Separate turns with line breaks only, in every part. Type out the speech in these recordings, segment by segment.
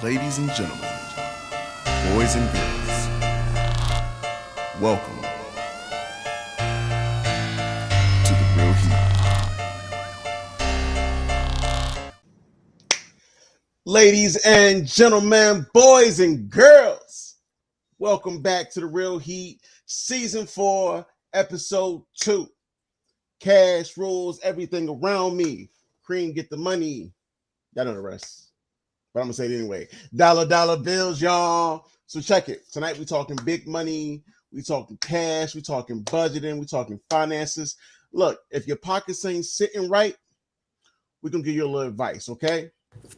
Ladies and gentlemen, boys and girls, welcome to the Real Heat. Ladies and gentlemen, boys and girls, welcome back to the Real Heat, Season 4, Episode 2. Cash rules everything around me. Cream, get the money. Y'all know the rest. But I'm gonna say it anyway. Dollar bills, y'all. So check it. Tonight we talking big money, we talking cash, we talking budgeting, we talking finances. Look, if your pockets ain't sitting right, we're gonna give you a little advice, okay?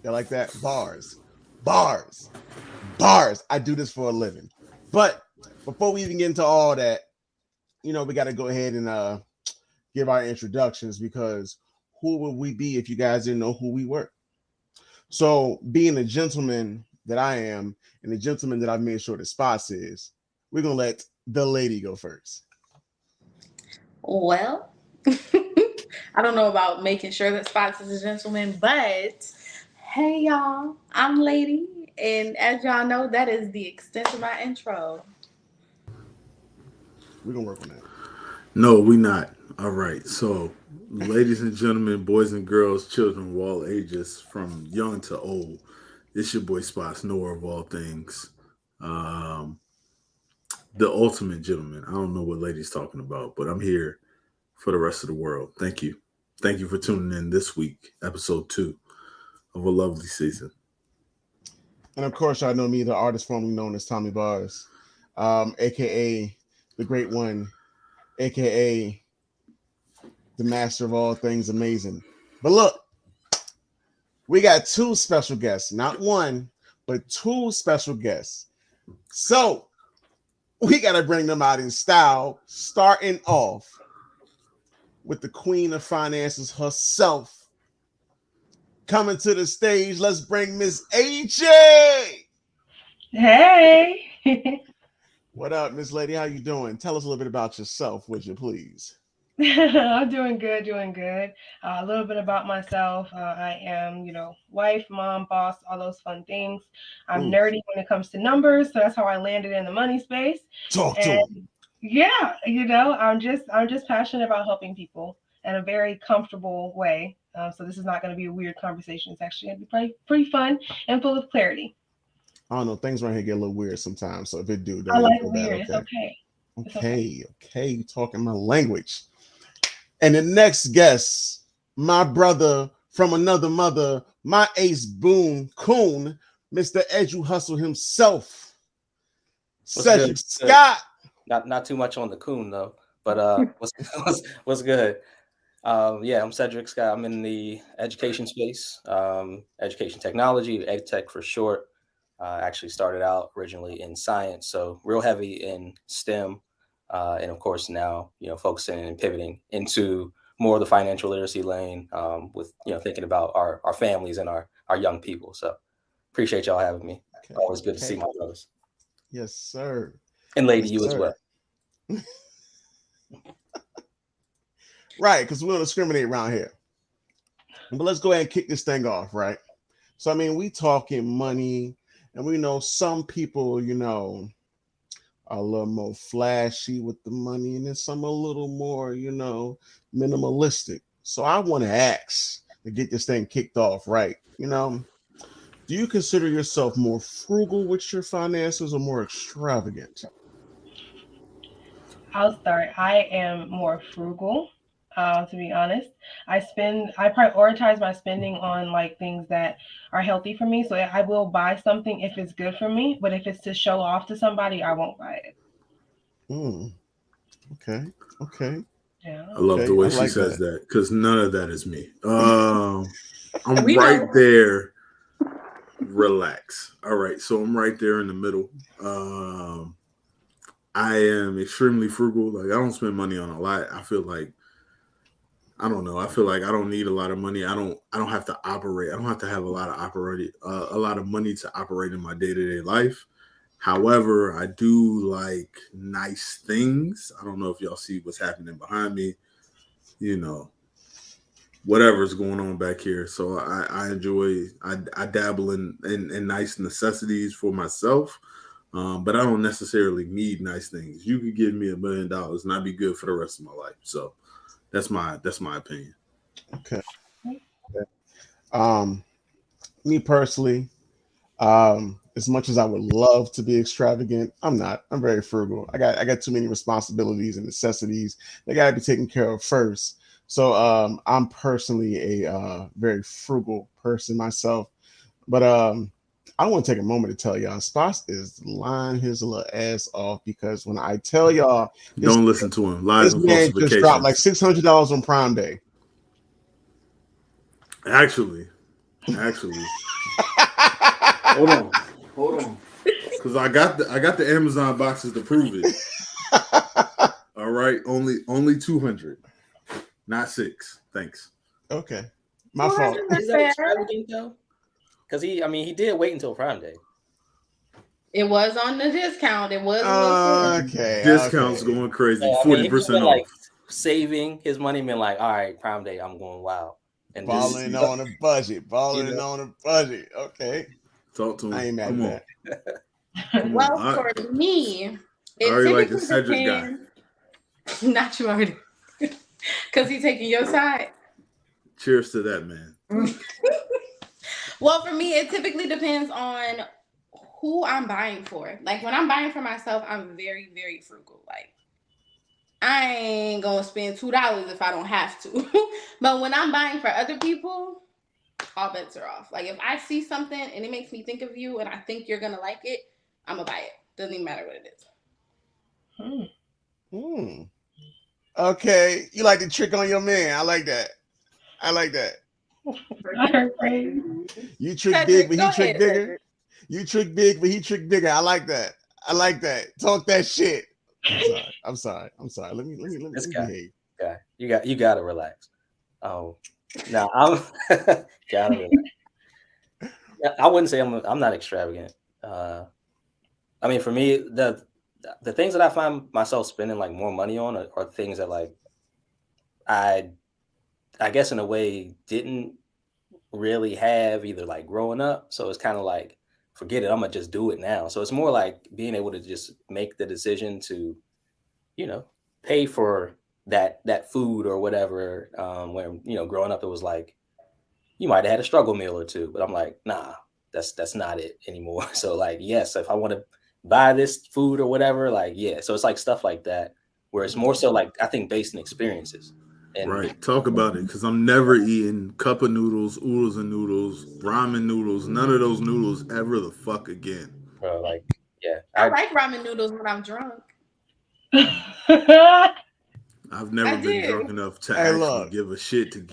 You like that? Bars. Bars. Bars. I do this for a living. But before we even get into all that, we gotta go ahead and give our introductions because who would we be if you guys didn't know who we were? So, being a gentleman that I am, and the gentleman that I've made sure the spots is, we're gonna let the lady go first.
Well, I don't know about making sure that Spots is a gentleman, but hey, y'all, I'm Lady, and as y'all know, that is the extent of my intro.
We're gonna work on that.
No, we not. All right. So, ladies and gentlemen, boys and girls, children of all ages, from young to old, it's your boy Spots, knower of all things. Um, the ultimate gentleman. I don't know what lady's talking about, but I'm here for the rest of the world. Thank you. Thank you for tuning in this week, episode 2 of a lovely season.
And of course, y'all know me, the artist formerly known as Tommy Bars, aka the Great One, aka the Master of all things amazing. But look, we got two special guests, not one, but two special guests. So we gotta bring them out in style, starting off with the queen of finances herself. Coming to the stage, let's bring Miss H.E.A.T.
Hey.
What up, Miss Lady? How you doing? Tell us a little bit about yourself, would you please?
I'm doing good, doing good. A little bit about myself. I am, wife, mom, boss, all those fun things. I'm
Ooh,
nerdy when it comes to numbers, so that's how I landed in the money space.
talk to him.
And yeah, I'm just passionate about helping people in a very comfortable way. So this is not going to be a weird conversation. It's actually going to be pretty fun and full of clarity.
I don't know, things around here get a little weird sometimes. So if it do, don't
I
even
like
feel bad.
weird. It's
Okay.
okay. It's okay.
Okay. You talking my language. And the next guest, my brother from another mother, my ace boom coon, Mr. Edu Hustle himself,
What's good?
Cedric Scott.
Not too much on the coon though, but what's good? Yeah, I'm Cedric Scott. I'm in the education space, education technology, ed tech for short. Actually started out originally in science, so real heavy in STEM, and of course now focusing and pivoting into more of the financial literacy lane, with thinking about our families and our young people. So appreciate y'all having me. Always good to see
Okay.
my brothers
Yes, sir.
and lady
Yes,
you as
sir.
well.
Right, because we don't discriminate around here. But let's go ahead and kick this thing off, right? So I mean, we talking money, and we know some people, are a little more flashy with the money, and then some a little more, minimalistic. So I want to ask to get this thing kicked off, right? Do you consider yourself more frugal with your finances or more extravagant?
I'll start. I am more frugal, to be honest. I prioritize my spending on like things that are healthy for me. So I will buy something if it's good for me, but if it's to show off to somebody, I won't buy it.
Hmm. Okay. Okay.
Yeah.
I love the
Okay. I
way she
like
says
that.
that because none of that is me. I'm
We
right
know.
there. Relax. All right, so I'm right there in the middle. I am extremely frugal. Like I don't spend money on a lot. I feel like I don't know. I feel like I don't need a lot of money. I don't have to operate. I don't have to have a lot of money to operate in my day to day life. However, I do like nice things. I don't know if y'all see what's happening behind me. You know, whatever's going on back here. So I enjoy. I dabble in nice necessities for myself. But I don't necessarily need nice things. You could give me $1 million and I'd be good for the rest of my life. So that's my opinion.
Okay. Um, Me personally, as much as I would love to be extravagant, I'm not. I'm very frugal. I got too many responsibilities and necessities that got to be taken care of first. So I'm personally a very frugal person myself. But I want to take a moment to tell y'all, Spots is lying his little ass off because when I tell y'all this
Don't listen to him. Lies
this
and
man just dropped like
falsifications.
$600 on Prime Day.
Actually, actually, hold on, hold on, because I got the Amazon boxes to prove it. All right, only 200, not six. Thanks.
Okay, my fault.
200
Is that
fair.
extravagant though? Because he did wait until Prime Day.
It was on the discount. It was a little sale.
Okay,
Discounts
okay.
going crazy.
So I mean,
Forty
he just
percent
been like
off.
saving his money, been like, all right, Prime Day, I'm going wild, and this,
Balling on a budget.
you
Balling
know,
on a budget. Okay,
Talk to
I
him.
ain't mad
Come on,
at that.
come on.
Well, for me,
I
it
already like the
typically
Cedric guy.
depends. Not you already, because he's taking your side.
Cheers to that, man.
Well, for me, it typically depends on who I'm buying for. Like when I'm buying for myself, I'm very, very frugal. Like I ain't gonna spend $2 if I don't have to. But when I'm buying for other people, all bets are off. Like if I see something and it makes me think of you and I think you're gonna like it, I'm gonna buy it. Doesn't even matter what it is.
Hmm. Okay, you like the trick on your man. I like that. I like that.
I heard praise.
You trick big,
Cedric,
but
go
he trick
ahead,
bigger.
Cedric.
You trick big, but he trick bigger. I like that. I like that. Talk that shit. I'm sorry. I'm sorry. I'm sorry. Let
this
me
guy,
behave.
you gotta relax. Um, now I'm gotta relax. I wouldn't say I'm not extravagant. I mean, for me, the things that I find myself spending like more money on are things that like I I guess in a way didn't really have either like growing up. So it's kind of like forget it. I'm gonna just do it now. So it's more like being able to just make the decision to you know pay for that food or whatever. When growing up it was like you might have had a struggle meal or two, but I'm like nah, that's not it anymore. So like yes, if I want to buy this food or whatever, like yeah. So it's like stuff like that where it's more so like I think based in experiences and
Right. Talk about it, because I'm never eating cup of noodles, oodles and noodles, ramen noodles, none of those noodles ever the fuck again.
like yeah,
I like ramen noodles when I'm drunk.
I've never
I
been drunk
do.
enough to
Hey,
actually
look.
give a shit to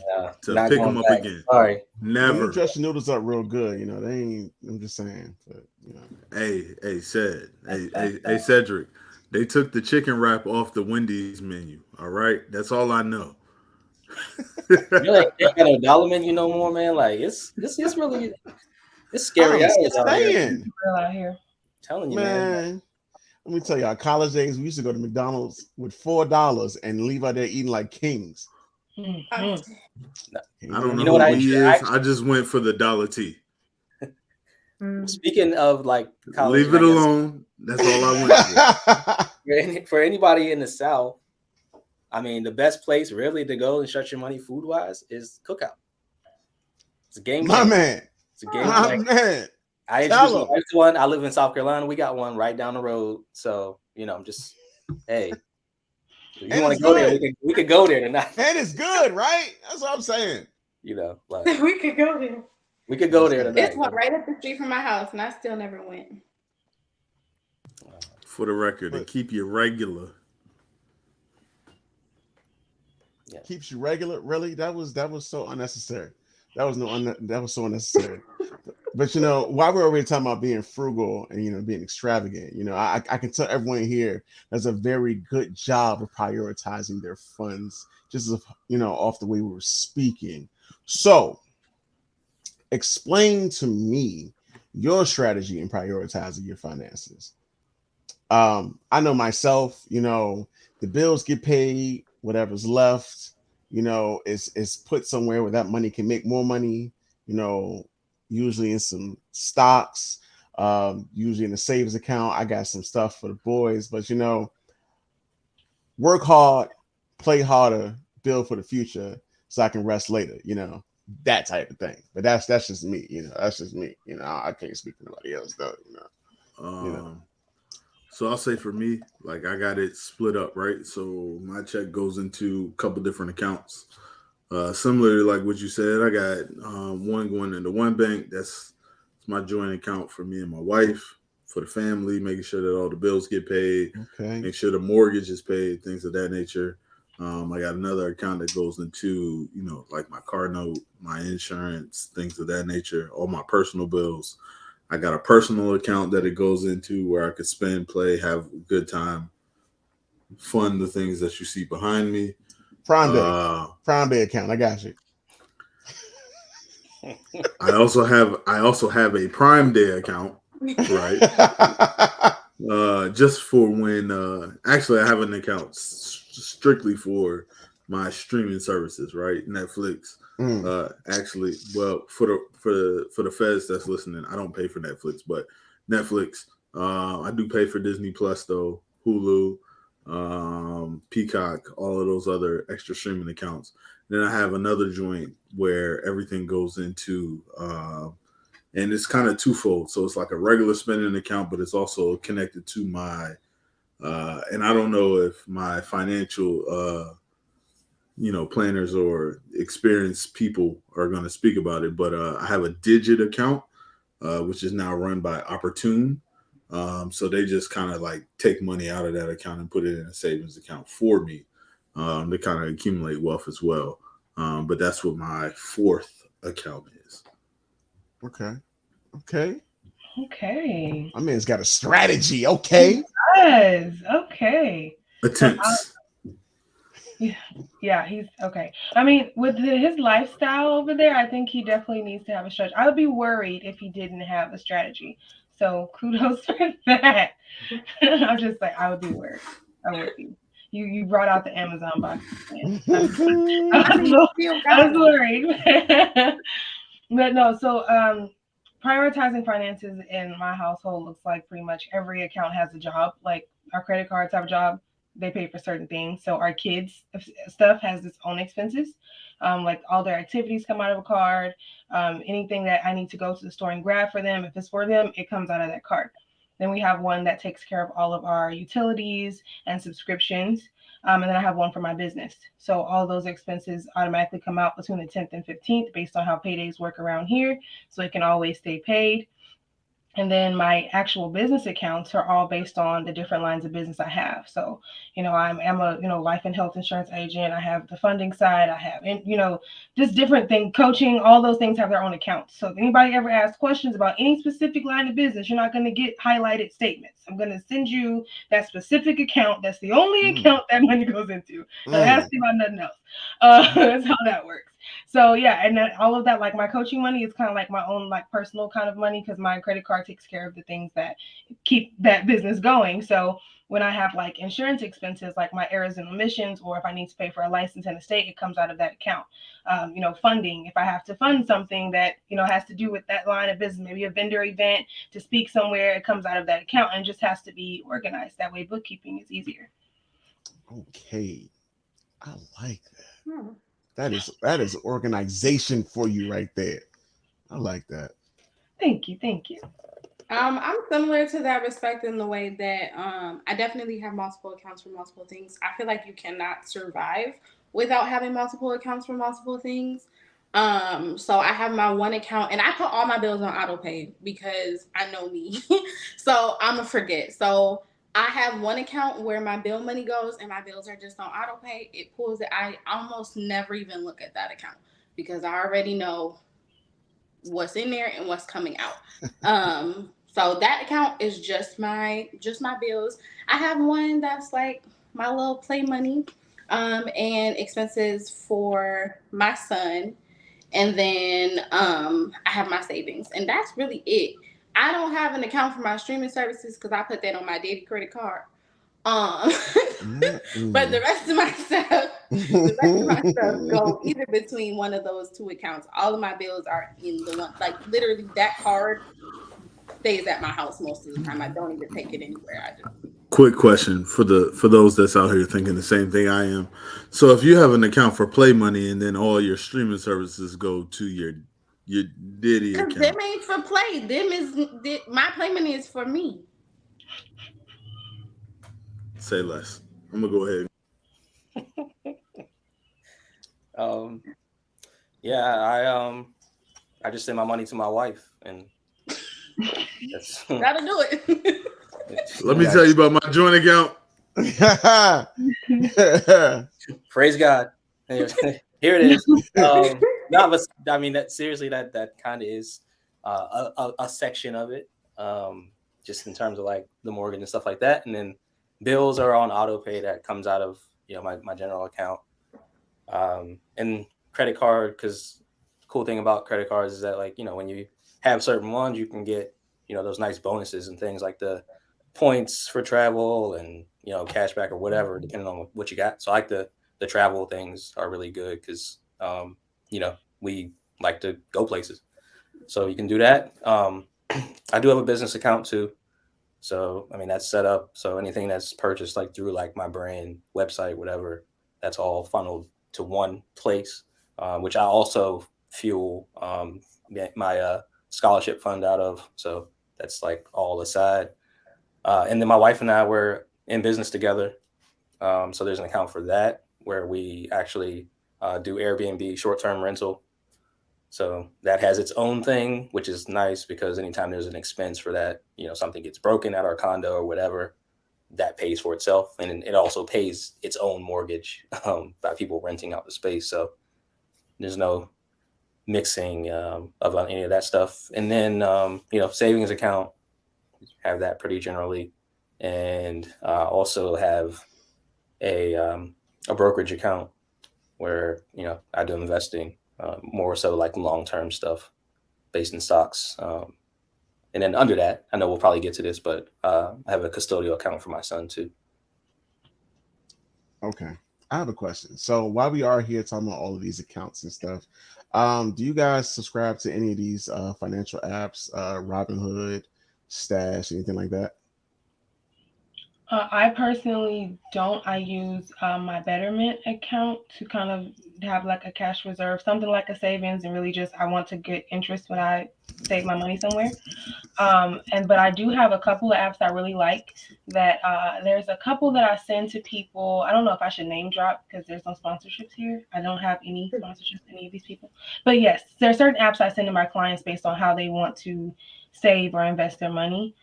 not
pick
going
them up
back.
again.
Sorry.
You
Never.
dress your noodles up real good. They ain't. I'm just saying. But
Hey, Cedric. They took the chicken wrap off the Wendy's menu. All right, that's all I know.
They ain't got no dollar menu no more, man. Like it's really it's scary
I'm
hours out here.
saying,
Real out here.
Telling you, man.
man. Let me tell y'all, college days, we used to go to McDonald's with $4 and leave out there eating like kings.
I'm
Mhm.
Can't
I
do
don't
that
know
You
no
know what
who
I
more.
we
I
is. I
actually
just went for the dollar T.
speaking of like college,
Leave
and I
it
guess
alone. That's all I went for.
for anybody in the South, I mean the best place really to go and stretch your money food wise is Cookout. It's a game
My
changer.
man.
It's a game
My
like
man.
I introduced
Tell
my
him.
wife to one. I live in South Carolina. We got one right down the road. So I'm just hey, if you
And
want
it's
to go there,
good.
we could go there tonight.
And it's good, right? That's what I'm saying.
Like
we could go there.
we could
I'm
go
just
there
saying.
It's
tonight.
one right up the street from my house, and I still never went.
For the record, and
But
keep you regular.
Yeah.
keeps you regular. Really? That was so unnecessary. That was so unnecessary. But while we're already talking about being frugal and being extravagant, I can tell everyone here does a very good job of prioritizing their funds, just as off the way we were speaking. So explain to me your strategy in prioritizing your finances. I know myself, the bills get paid, whatever's left, it's put somewhere where that money can make more money. You know, usually in some stocks, usually in a savings account. I got some stuff for the boys, but work hard, play harder, build for the future, so I can rest later. That type of thing. But that's just me. That's just me. I can't speak to nobody else though. You know.
Um, so I'll say for me, like I got it split up, right? So my check goes into a couple different accounts. Similar to like what you said, I got one going into one bank. It's my joint account for me and my wife, for the family, making sure that all the bills get paid,
Okay.
make sure the mortgage is paid, things of that nature. I got another account that goes into, like my car note, my insurance, things of that nature, all my personal bills. I got a personal account that it goes into where I could spend, play, have a good time, fund the things that you see behind me.
Prime Day.
Uh,
Prime Day account. I got you.
I also have a Prime Day account, right? Just for when actually I have an account strictly for my streaming services, right? Netflix.
Mm.
Actually, well, for the feds that's listening, I don't pay for Netflix, but Netflix, I do pay for Disney Plus though, Hulu, Peacock, all of those other extra streaming accounts. Then I have another joint where everything goes into and it's kind of twofold. So it's like a regular spending account, but it's also connected to my and I don't know if my financial planners or experienced people are going to speak about it, but I have a digit account which is now run by Opportune. So they just kind of like take money out of that account and put it in a savings account for me to kind of accumulate wealth as well. But that's what my fourth account is.
Okay. Okay.
Okay.
My man's got a strategy. Okay.
Yes. Okay. So
Attempts.
yeah, he's okay. I mean, with his lifestyle over there, I think he definitely needs to have a strategy. I would be worried if he didn't have a strategy. So kudos for that. I'm just like, I would be worried. I would be. You brought out the Amazon box.
I mean, you still
I
got
was
one.
worried. But no, so prioritizing finances in my household looks like pretty much every account has a job. Like our credit cards have a job, they pay for certain things. So our kids stuff has its own expenses. Like all their activities come out of a card. Anything that I need to go to the store and grab for them, if it's for them, it comes out of that card. Then we have one that takes care of all of our utilities and subscriptions. And then I have one for my business. So all those expenses automatically come out between the 10th and 15th based on how paydays work around here. So it can always stay paid. And then my actual business accounts are all based on the different lines of business I have. So, I'm a, life and health insurance agent. I have the funding side. I have, just different things, coaching, all those things have their own accounts. So if anybody ever asks questions about any specific line of business, you're not going to get highlighted statements. I'm going to send you that specific account. That's the only account that money goes into. So it has to be about nothing else. That's how that works. So yeah, and then all of that, like my coaching money is kind of like my own like personal kind of money because my credit card takes care of the things that keep that business going. So when I have like insurance expenses, like my errors and omissions, or if I need to pay for a license in a state, it comes out of that account. Funding, if I have to fund something that, has to do with that line of business, maybe a vendor event to speak somewhere, it comes out of that account and just has to be organized. That way bookkeeping is easier.
Okay. I like that. That is organization for you right there. I like that.
Thank you.
I'm similar to that respect in the way that I definitely have multiple accounts for multiple things. I feel like you cannot survive without having multiple accounts for multiple things. So I have my one account and I put all my bills on auto pay because I know me. So I'm gonna forget. So I have one account where my bill money goes and my bills are just on auto pay. It pulls it. I almost never even look at that account because I already know what's in there and what's coming out. So that account is just my bills. I have one that's like my little play money, and expenses for my son, and then I have my savings, and that's really it. I don't have an account for my streaming services because I put that on my daddy credit card. Um, but the rest of my stuff The rest of my stuff go either between one of those two accounts. All of my bills are in the one, like literally that card stays at my house most of the time. I don't even take it anywhere. I just
Quick question for those that's out here thinking the same thing I am. So if you have an account for Play Money and then all your streaming services go to your Diddy
because them
account,
ain't for play. My play money is for me.
say less. I'm gonna go ahead.
Um, yeah, I just send my money to my wife, and that's
Gotta do it.
Let me tell you about my joint account.
praise God. Here it is. No, but I mean that seriously. That kind of is a section of it. Just in terms of like the mortgage and stuff like that, and then bills are on auto pay that comes out of my general account. And credit card, because the cool thing about credit cards is that like when you have certain ones, you can get those nice bonuses and things like the points for travel and cash back or whatever, depending on what you got. So I like the travel things are really good because we like to go places, so you can do that. I do have a business account too, so I mean that's set up so anything that's purchased like through like my brand website, whatever, that's all funneled to one place, which I also fuel my scholarship fund out of. So that's like all aside. And then my wife and I were in business together. So there's an account for that where we actually do Airbnb short-term rental. So that has its own thing, which is nice because anytime there's an expense for that, something gets broken at our condo or whatever, that pays for itself. And it also pays its own mortgage by people renting out the space. So there's no mixing of any of that stuff. And then, savings account, have that pretty generally. And also have a brokerage account where, I do investing, more so like long-term stuff based in stocks. And then under that, I know we'll probably get to this, but I have a custodial account for my son too.
Okay. I have a question. So while we are here talking about all of these accounts and stuff, do you guys subscribe to any of these financial apps, Robinhood, Stash, anything like that?
I personally don't. I use my Betterment account to kind of have like a cash reserve, something like a savings, and really just I want to get interest when I save my money somewhere. But I do have a couple of apps I really like. That there's a couple that I send to people. I don't know if I should name drop because there's no sponsorships here. I don't have any sponsorships to any of these people. But yes, there are certain apps I send to my clients based on how they want to save or invest their money.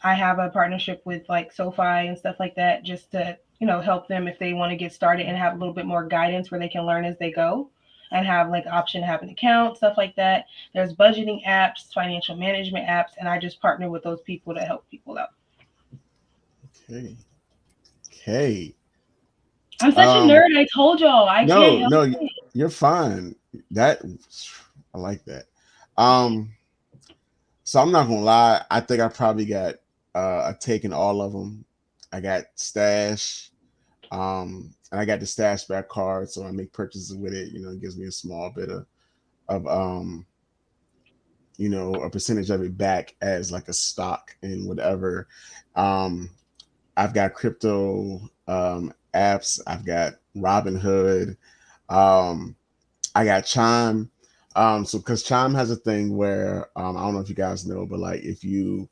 I have a partnership with like SoFi and stuff like that just to, help them if they want to get started and have a little bit more guidance where they can learn as they go and have like option to have an account, stuff like that. There's budgeting apps, financial management apps, and I just partner with those people to help people out.
Okay.
I'm such a nerd. I told y'all I can't help it.
You're fine. That I like that. So I'm not gonna lie. I think I probably got taken all of them. I got Stash, and I got the Stash back card, so I make purchases with it. It gives me a small bit of a percentage of it back as like a stock and whatever. I've got crypto apps. I've got Robinhood. I got Chime. So because Chime has a thing where I don't know if you guys know, but like if you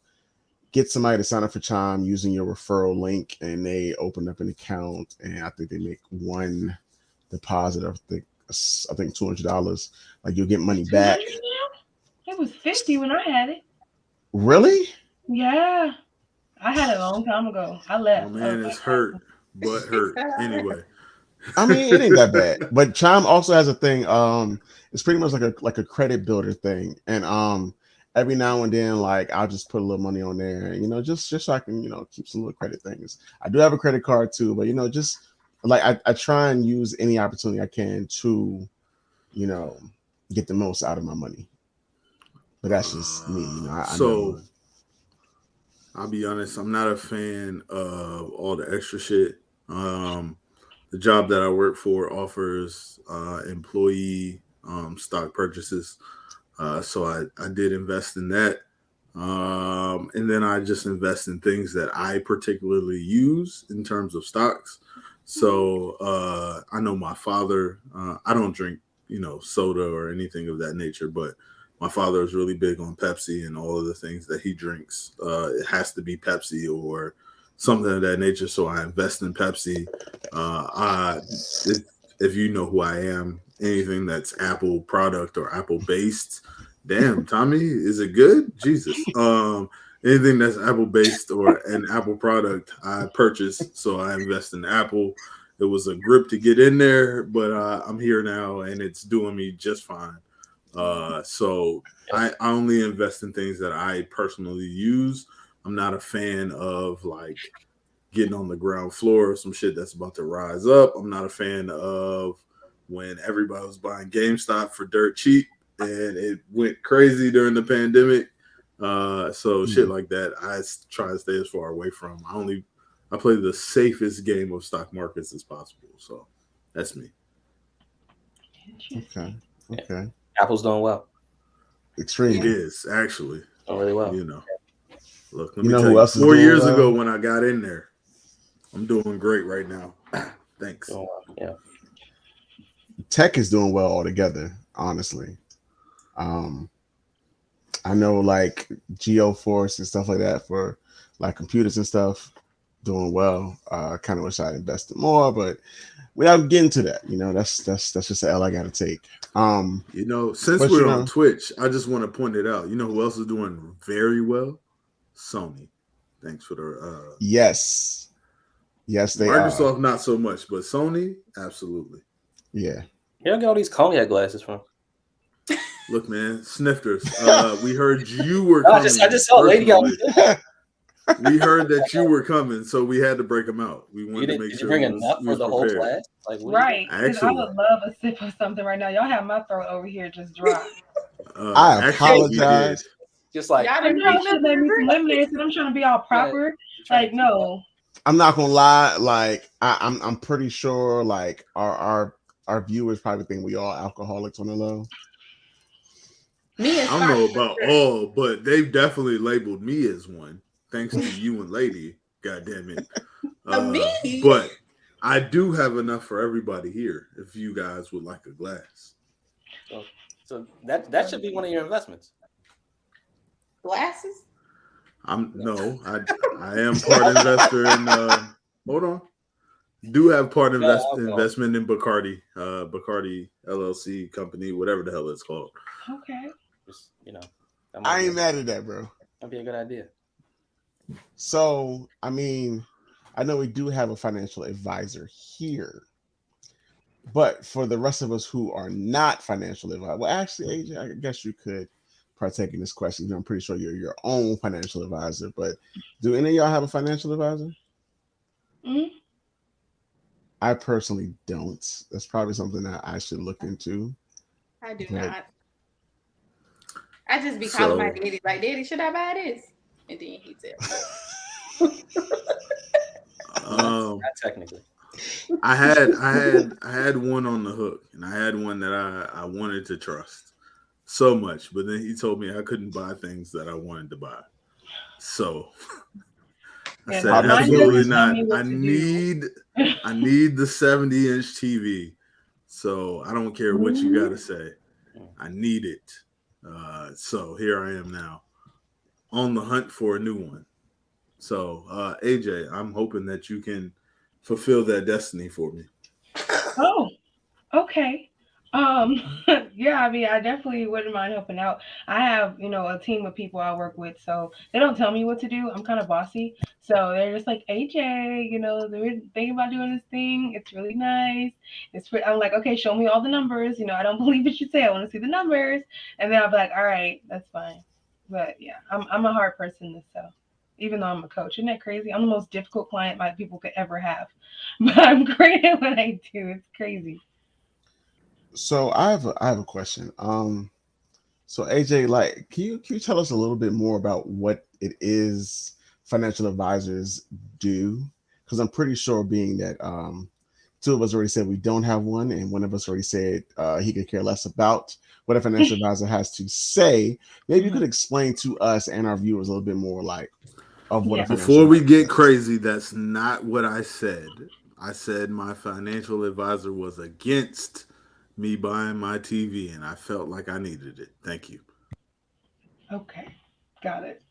get somebody to sign up for Chime using your referral link and they open up an account and I think they make one deposit of I think $200, like you'll get money back.
It was 50 when I had it.
Really?
Yeah. I had it a long time ago. I left.
My man is hurt, but hurt. Anyway.
I mean, it ain't that bad. But Chime also has a thing. It's pretty much like a credit builder thing. And every now and then, like I'll just put a little money on there, just so I can, keep some little credit things. I do have a credit card too, but just like I try and use any opportunity I can to, get the most out of my money. But that's just me,
So I'll be honest, I'm not a fan of all the extra shit. the job that I work for offers employee stock purchases. So I did invest in that. And then I just invest in things that I particularly use in terms of stocks. So I know my father, I don't drink, soda or anything of that nature, but my father is really big on Pepsi and all of the things that he drinks. It has to be Pepsi or something of that nature. So I invest in Pepsi. If, if you know who I am, anything that's Apple product or Apple based, damn, Tommy, is it good? Jesus. Anything that's Apple based or an Apple product, I purchase. So I invest in Apple. It was a grip to get in there, but I'm here now and it's doing me just fine. So I only invest in things that I personally use. I'm not a fan of like getting on the ground floor of some shit that's about to rise up. I'm not a fan of when everybody was buying GameStop for dirt cheap and it went crazy during the pandemic. So shit like that, I try to stay as far away from. I play the safest game of stock markets as possible. So that's me.
Okay.
Yeah.
Okay.
Apple's doing well.
It
Extremely.
is actually,
Doing really well.
Look, let
You
me
know
tell
who
you,
else is
4 years
doing
ago
well?
when I got in there, I'm doing great right now. Thanks.
Doing well. Yeah.
Tech is doing well altogether, honestly. Um, I know like GeoForce and stuff like that for like computers and stuff doing well. I kind of wish I invested more, but without getting to that, that's just the L I gotta take.
Since
But
we're on Twitch, I just want to point it out. You know who else is doing very well? Sony. Thanks for the
yes, yes, they are.
Microsoft, not so much, but Sony, absolutely.
Yeah.
You don't get all these cognac glasses from.
Look, man, snifters. We heard you were
No,
coming.
I just saw a lady on.
personally. We heard that you were coming, so we had to break them out. We
You
wanted to
did,
make
did you
sure
bring
we
a
was,
nut
we
for
was
the whole
prepared.
class? Like, what
Right. 'Cause I
Actually,
would love a sip of something right now. Y'all have my throat over here just dry.
I
actually, we did.
apologize.
Just like
Y'all
You
didn't
know,
bring
I should let me some
nothing.
lemonade and I'm trying to be all
trying to-
proper.
trying
Like,
to keep up.
no.
I'm not gonna lie. Like I'm pretty sure like our viewers probably think we all alcoholics on the low.
Me and
I don't know
Scott.
about all, but they've definitely labeled me as one, thanks to you and Lady. God damn it.
Me?
But I do have enough for everybody here if you guys would like a glass.
So that should be one of your investments.
Glasses?
I am part investor in hold on. Do have part investment in Bacardi, Bacardi LLC company, whatever the hell it's called.
Okay.
Just
I ain't mad at that, bro.
that'd be a good idea.
So I mean, I know we do have a financial advisor here, but for the rest of us who are not financial advisors, well, actually, AJ, I guess you could partake in this question. I'm pretty sure you're your own financial advisor, but do any of y'all have a financial advisor?
Mm-hmm.
I personally don't. That's probably something that I should look into.
I do
But-
not. I just be calling my daddy like, Daddy, should I buy this? And then he tells me.
Not technically.
I had one on the hook, and I had one that I wanted to trust so much, but then he told me I couldn't buy things that I wanted to buy. So I said absolutely not. I need the 70-inch TV. So I don't care what you got to say. I need it. So here I am now on the hunt for a new one. So AJ, I'm hoping that you can fulfill that destiny for me.
Oh, okay. Yeah, I mean, I definitely wouldn't mind helping out. I have, a team of people I work with, so they don't tell me what to do. I'm kind of bossy. So they're just like, AJ, they're thinking about doing this thing. It's really nice. I'm like, okay, show me all the numbers. I don't believe what you say. I want to see the numbers. And then I'll be like, all right, that's fine. But yeah, I'm a hard person to sell, even though I'm a coach. Isn't that crazy? I'm the most difficult client my people could ever have. But I'm great at what I do. It's crazy.
So I have a question. So AJ, like, can you tell us a little bit more about what it is financial advisors do? Because I'm pretty sure, being that Two of us already said we don't have one, and one of us already said he could care less about what a financial advisor has to say. Maybe you could explain to us and our viewers a little bit more, like, of what a
Yeah.
financial
Before we
advisor
get
does.
crazy, that's not what I said. I said my financial advisor was against me buying my TV, and I felt like I needed it. Thank you.
Okay. Got it.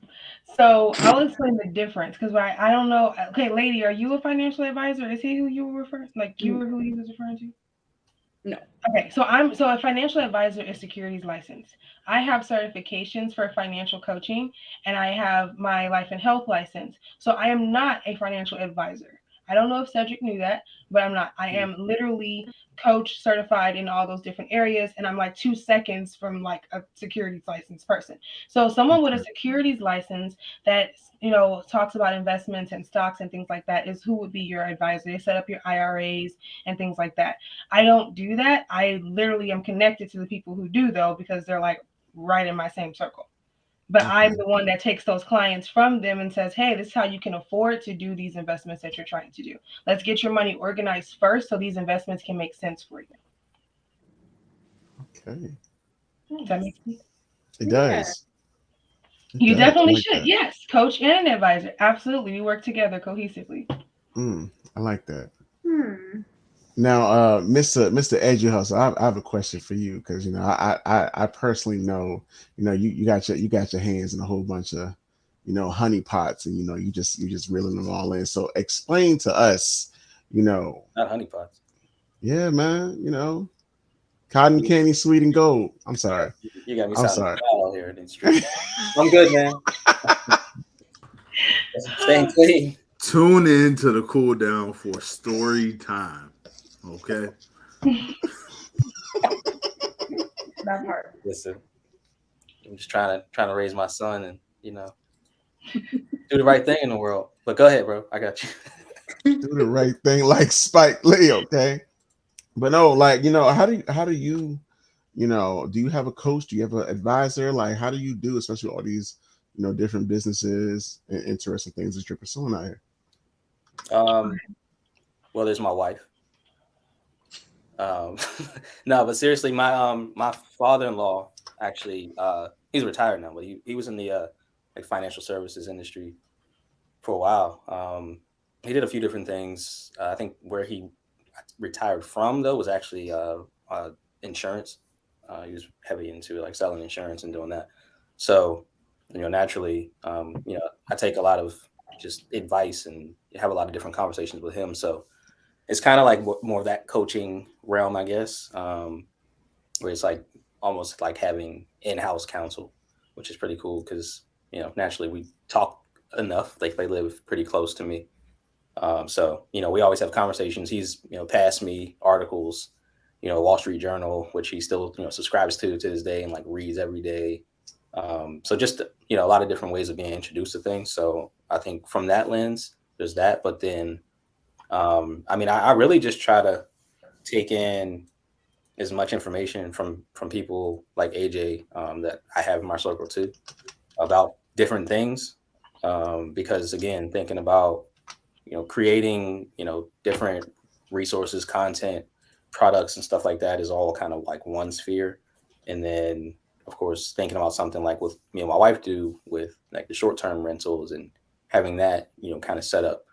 So I'll explain the difference because I don't know. Okay, lady, are you a financial advisor? Is he who you were referring? Like you were who he was referring to?
No.
Okay, so a financial advisor is securities licensed. I have certifications for financial coaching and I have my life and health license. So I am not a financial advisor. I don't know if Cedric knew that, but I'm not. I am literally coach certified in all those different areas and I'm like 2 seconds from like a securities licensed person. So someone with a securities license that talks about investments and stocks and things like that is who would be your advisor. They set up your IRAs and things like that. I don't do that. I literally am connected to the people who do though because they're like right in my same circle. But I'm
Okay.
the one that takes those clients from them and says, "Hey, this is how you can afford to do these investments that you're trying to do. Let's get your money organized first so these investments can make sense for you."
Okay.
Does that make sense?
It
Yeah.
does. It
You
does. I
definitely
like
should.
that.
Yes, coach and an advisor. Absolutely. We work together cohesively.
I like that.
Hmm.
Now, Mr. Edgy Hustle, I have a question for you because I personally know you got your hands in a whole bunch of honey pots and you just reeling them all in. So explain to us, you know,
Not honeypots.
yeah, man, cotton
You,
candy, sweet and gold. I'm
you got
sorry,
you got me
I'm
sounding
sorry.
foul here in the street. I'm good, man. Staying clean.
Tune in to the cool down for story time. Okay.
That part.
Listen, I'm just trying to raise my son and do the right thing in the world. But go ahead, bro. I got you.
Do the right thing like Spike Lee, okay? But no, like how do you do you have a coach? Do you have an advisor? Like, how do you do, especially all these, different businesses and interesting things that you're pursuing out here?
Um, well, there's my wife. Um, no, but seriously, my father-in-law actually he's retired now, but he was in the like financial services industry for a while. He did a few different things. I think where he retired from though was actually insurance. He was heavy into like selling insurance and doing that. So, naturally, I take a lot of just advice and have a lot of different conversations with him. So it's kind of like more of that coaching realm, I guess, where it's like almost like having in-house counsel, which is pretty cool because naturally we talk enough. Like they live pretty close to me, so we always have conversations. He's passed me articles, Wall Street Journal, which he still subscribes to this day and like reads every day. So just a lot of different ways of being introduced to things. So I think from that lens, there's that. But then I mean, I really just try to take in as much information from people like AJ that I have in my circle too about different things. Because again, thinking about creating different resources, content, products, and stuff like that is all kind of like one sphere. And then of course thinking about something like what me and my wife do with like the short-term rentals and having that kind of set up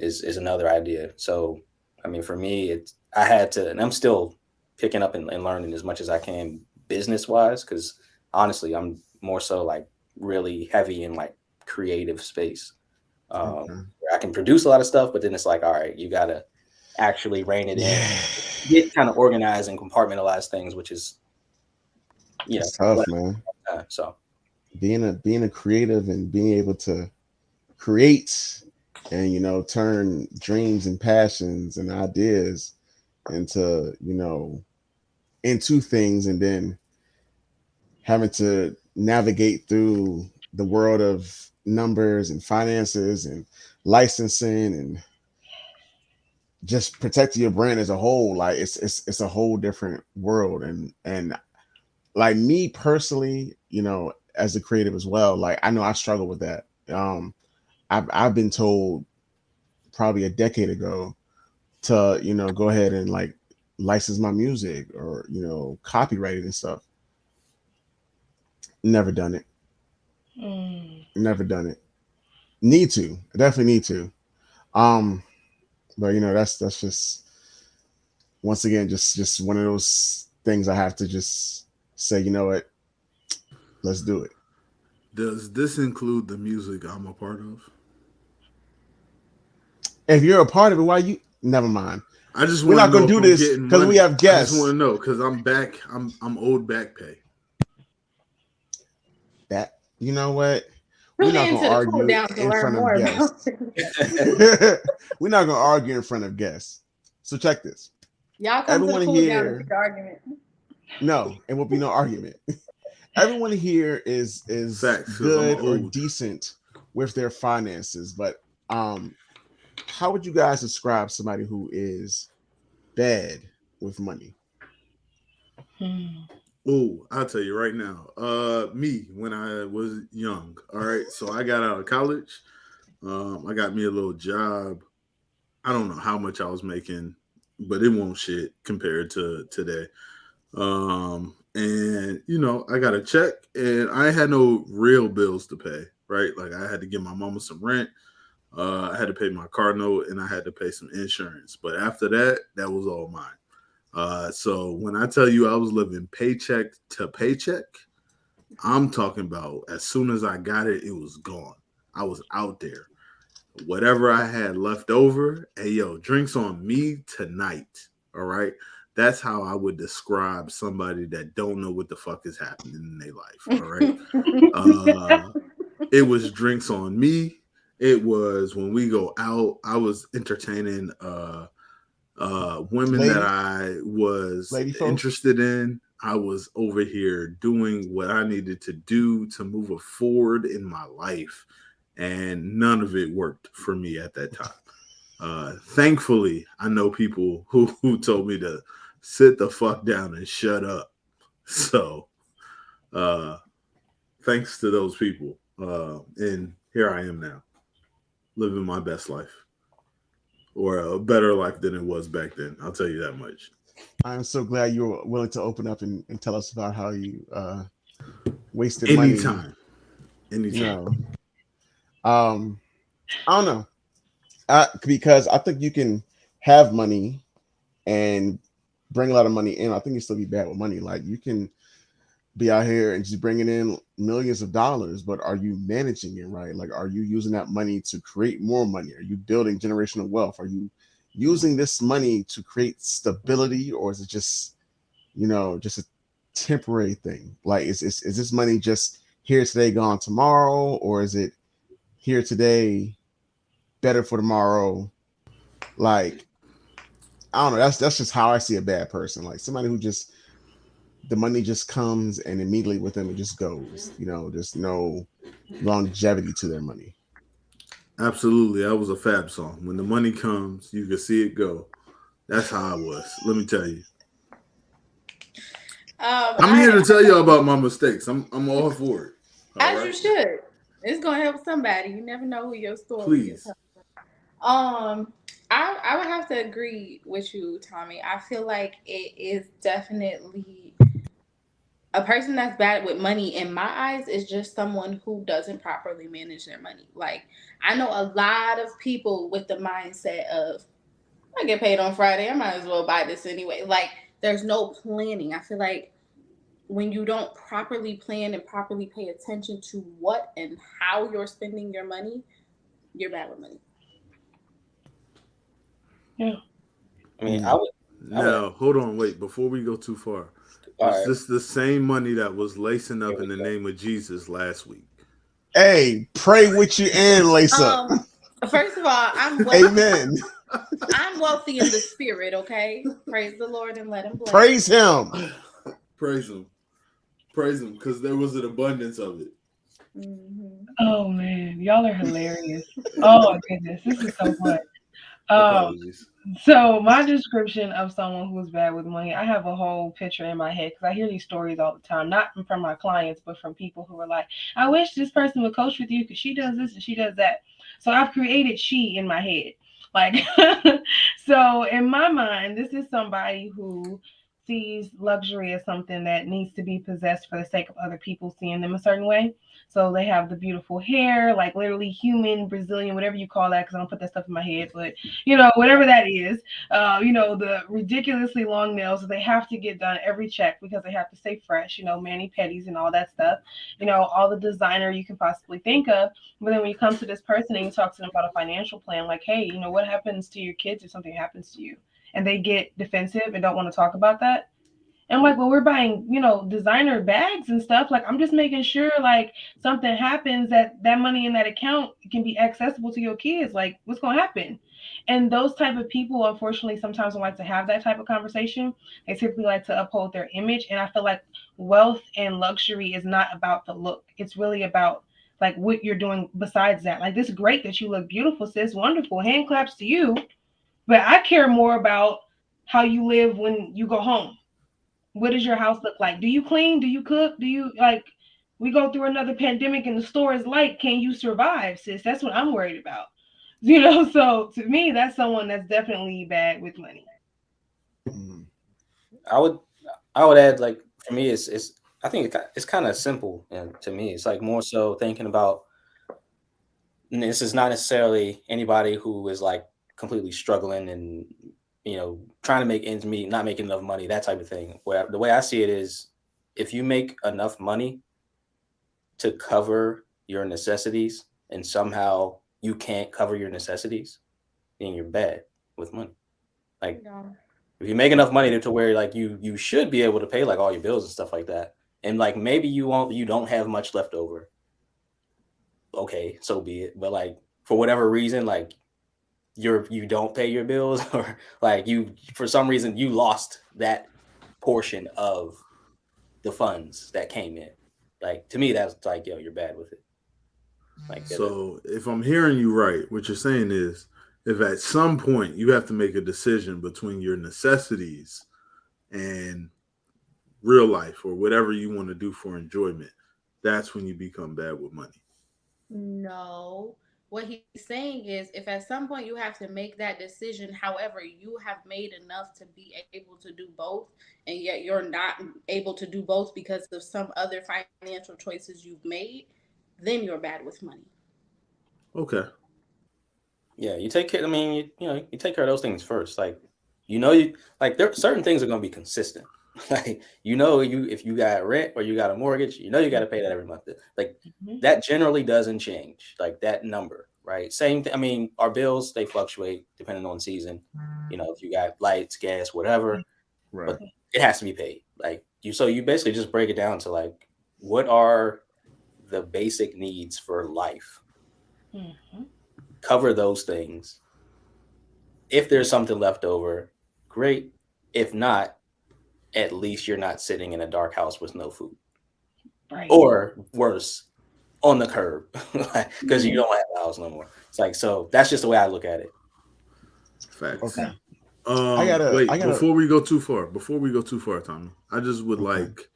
is another idea. So, I mean, for me, I had to, and I'm still picking up and learning as much as I can business wise, because honestly, I'm more so like really heavy in like creative space.
Okay.
Where I can produce a lot of stuff, but then it's like, all right, you got to actually rein it in,
Yeah,
get kind of organized and compartmentalize things, which is,
it's
what
tough, man.
I've done. So,
Being a creative and being able to create and turn dreams and passions and ideas into into things, and then having to navigate through the world of numbers and finances and licensing and just protecting your brand as a whole. Like it's a whole different world. And like me personally, as a creative as well, like I know I struggle with that. I've been told probably a decade ago to go ahead and like license my music or copyright it and stuff. Never done it.
Mm.
Never done it. Need to. I definitely need to. Um, but that's just once again just one of those things I have to just say. You know what? Let's do it.
Does this include the music I'm a part of?
If you're a part of it, why you? Never mind.
I just
We're
want to
not
know
gonna
if
do
I'm
this
getting
because we
money.
have
I just want
guests.
to know because I'm back. I'm owed back pay.
That you know what? We're
Tune
not
in
gonna
to the cool
argue
down to
in
learn
front of
more about
guests.
it.
We're not gonna argue in front of guests. So check this.
Y'all come to the
Everyone
cool down and pick
here,
the argument.
no, it will be no argument. Everyone here is
Facts, because I'm
good or
owed.
decent with their finances, but um, how would you guys describe somebody who is bad with money?
Hmm.
Oh, I'll tell you right now. Me when I was young. All right, so I got out of college. I got me a little job. I don't know how much I was making, but it won't shit compared to today. And I got a check, and I had no real bills to pay. Right, like I had to give my mama some rent. I had to pay my car note, and I had to pay some insurance. But after that, that was all mine. So when I tell you I was living paycheck to paycheck, I'm talking about as soon as I got it, it was gone. I was out there. Whatever I had left over, hey yo, drinks on me tonight. All right. That's how I would describe somebody that don't know what the fuck is happening in their life. All right. Uh it was drinks on me. It was when we go out, I was entertaining women that
Lady,
I was
lady folks.
interested in. I was over here doing what I needed to do to move forward in my life, and none of it worked for me at that time. Thankfully, I know people who told me to sit the fuck down and shut up. So, uh, thanks to those people, and here I am now, living my best life, or a better life than it was back then. I'll tell you that much.
I'm so glad you were willing to open up and tell us about how you wasted money.
Anytime. Anytime.
No, um, I don't know. Because I think you can have money and bring a lot of money in. I think you still be bad with money. Like you can be out here and just bringing in millions of dollars, but are you managing it right? Like, are you using that money to create more money? Are you building generational wealth? Are you using this money to create stability, or is it just just a temporary thing? Like, is this money just here today, gone tomorrow, or is it here today, better for tomorrow? Like, I don't know. That's just how I see a bad person. Like somebody who just the money just comes and immediately with them it just goes. There's no longevity to their money.
Absolutely. That was a Fab song. When the money comes, you can see it go. That's how I was. Let me tell you. I'm here
I
to tell y'all about my mistakes. I'm all for it. All
as you
right.
should. It's gonna help somebody. You never know who your story is.
Please.
I would have to agree with you, Tommy. I feel like it is definitely a person that's bad with money in my eyes is just someone who doesn't properly manage their money. Like I know a lot of people with the mindset of I get paid on Friday, I might as well buy this anyway. Like there's no planning. I feel like when you don't properly plan and properly pay attention to what and how you're spending your money, you're bad with money.
Yeah.
I mean,
Mm.
I would.
Now, hold on, wait. Before we go too far,
All
was
right,
this the same money that was lacing
here
up in
we
the
go.
name of Jesus last week?
Hey, pray with you and lace up.
Um, First of all, I'm wealthy.
Amen.
I'm wealthy in the spirit. Okay, praise the Lord and let Him bless
Praise
me.
him.
Praise him. Praise him, because there was an abundance of it.
Hmm.
Oh man, y'all are hilarious. Oh my goodness, this is so fun. Um,
Apologies.
so my description of someone who's bad with money, I have a whole picture in my head because I hear these stories all the time, not from my clients, but from people who are like, "I wish this person would coach with you because she does this and she does that." So I've created she in my head. Like, so in my mind, this is somebody who sees luxury as something that needs to be possessed for the sake of other people seeing them a certain way. So they have the beautiful hair, like literally human, Brazilian, whatever you call that, because I don't put that stuff in my head, but whatever that is, the ridiculously long nails that they have to get done every check because they have to stay fresh, mani pedis and all that stuff, all the designer you can possibly think of. But then when you come to this person and you talk to them about a financial plan, like, hey, what happens to your kids if something happens to you? And they get defensive and don't want to talk about that. And I'm like, well, we're buying, designer bags and stuff. Like, I'm just making sure, like, something happens that money in that account can be accessible to your kids. Like, what's going to happen? And those type of people, unfortunately, sometimes don't like to have that type of conversation. They typically like to uphold their image. And I feel like wealth and luxury is not about the look. It's really about like what you're doing besides that. Like, this is great that you look beautiful, sis. Wonderful. Hand claps to you. But I care more about how you live when you go home. What does your house look like? Do you clean? Do you cook? Do you like we go through another pandemic and the store is light? Can you survive, sis? That's what I'm worried about. So to me, that's someone that's definitely bad with money.
Mm.
I would I would add, like, for me, it's I think it's kind of simple, and to me it's like more so thinking about, and this is not necessarily anybody who is like completely struggling and trying to make ends meet, not making enough money, that type of thing. Where the way I see it is, if you make enough money to cover your necessities and somehow you can't cover your necessities, then you're bad with money. Like,
No.
if you make enough money to where like you should be able to pay like all your bills and stuff like that, and like maybe you don't have much left over, okay, so be it. But like for whatever reason, like you don't pay your bills, or like you for some reason you lost that portion of the funds that came in. Like, to me, that's like, yo, you're bad with it. Like,
So if I'm hearing you right, what you're saying is if at some point you have to make a decision between your necessities and real life or whatever you want to do for enjoyment, that's when you become bad with money.
No. What he's saying is if at some point you have to make that decision, however, you have made enough to be able to do both, and yet you're not able to do both because of some other financial choices you've made, then you're bad with money.
Okay.
yeah, you take care. I mean, you take care of those things first. Like, you like there certain things are gonna be consistent. Like, if you got rent or you got a mortgage, you got to pay that every month. Like,
Mhm.
that generally doesn't change. Like, that number, right? Same thing. I mean, our bills, they fluctuate depending on season. If you got lights, gas, whatever,
Right.
but it has to be paid. Like, you basically just break it down to like, what are the basic needs for life?
Mhm.
Cover those things. If there's something left over, great. If not, at least you're not sitting in a dark house with no food,
Right.
or worse, on the curb, because you
Mhm.
don't have a house no more. It's like, so that's just the way I look at it.
Facts.
Okay. I
Wait,
gotta.
before we go too far, Tommy, I just would
Okay.
like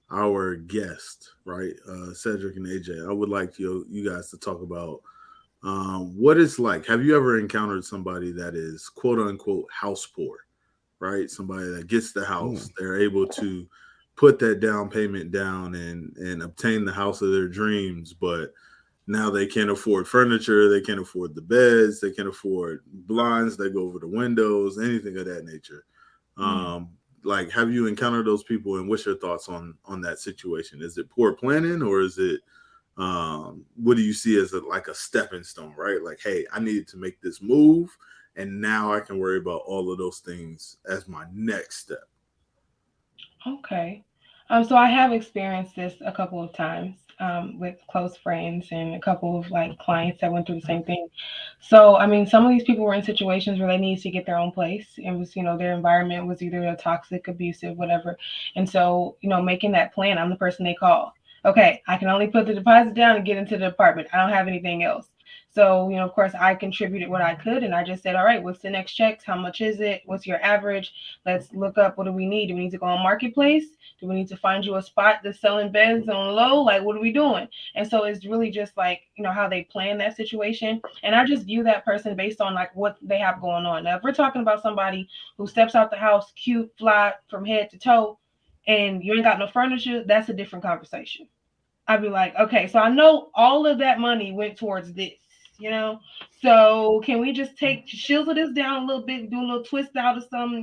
our guest, right, Cedric and AJ. I would like you guys to talk about what it's like. Have you ever encountered somebody that is quote unquote house poor, right? Somebody that gets the house,
Mm.
they're able to put that down payment down and obtain the house of their dreams, but now they can't afford furniture, they can't afford the beds, they can't afford blinds that go over the windows, anything of that nature.
Mm.
Um, like, have you encountered those people, and what's your thoughts on that situation? Is it poor planning, or is it what do you see as like a stepping stone, right? Like, hey, I needed to make this move, and now I can worry about all of those things as my next step.
Okay. So I have experienced this a couple of times with close friends and a couple of like clients that went through the same thing. So I mean, some of these people were in situations where they needed to get their own place. It was, their environment was either a toxic, abusive, whatever. And so, making that plan, I'm the person they call. Okay, I can only put the deposit down and get into the apartment. I don't have anything else. So, of course, I contributed what I could, and I just said, all right, what's the next checks? How much is it? What's your average? Let's look up, what do we need? Do we need to go on Marketplace? Do we need to find you a spot that's selling beds on low? Like, what are we doing? And so it's really just like, how they plan that situation. And I just view that person based on like what they have going on. Now, if we're talking about somebody who steps out the house, cute, fly from head to toe, and you ain't got no furniture, that's a different conversation. I'd be like, okay, so I know all of that money went towards this, you know. So can we just take chisel this down a little bit, do a little twist out of some,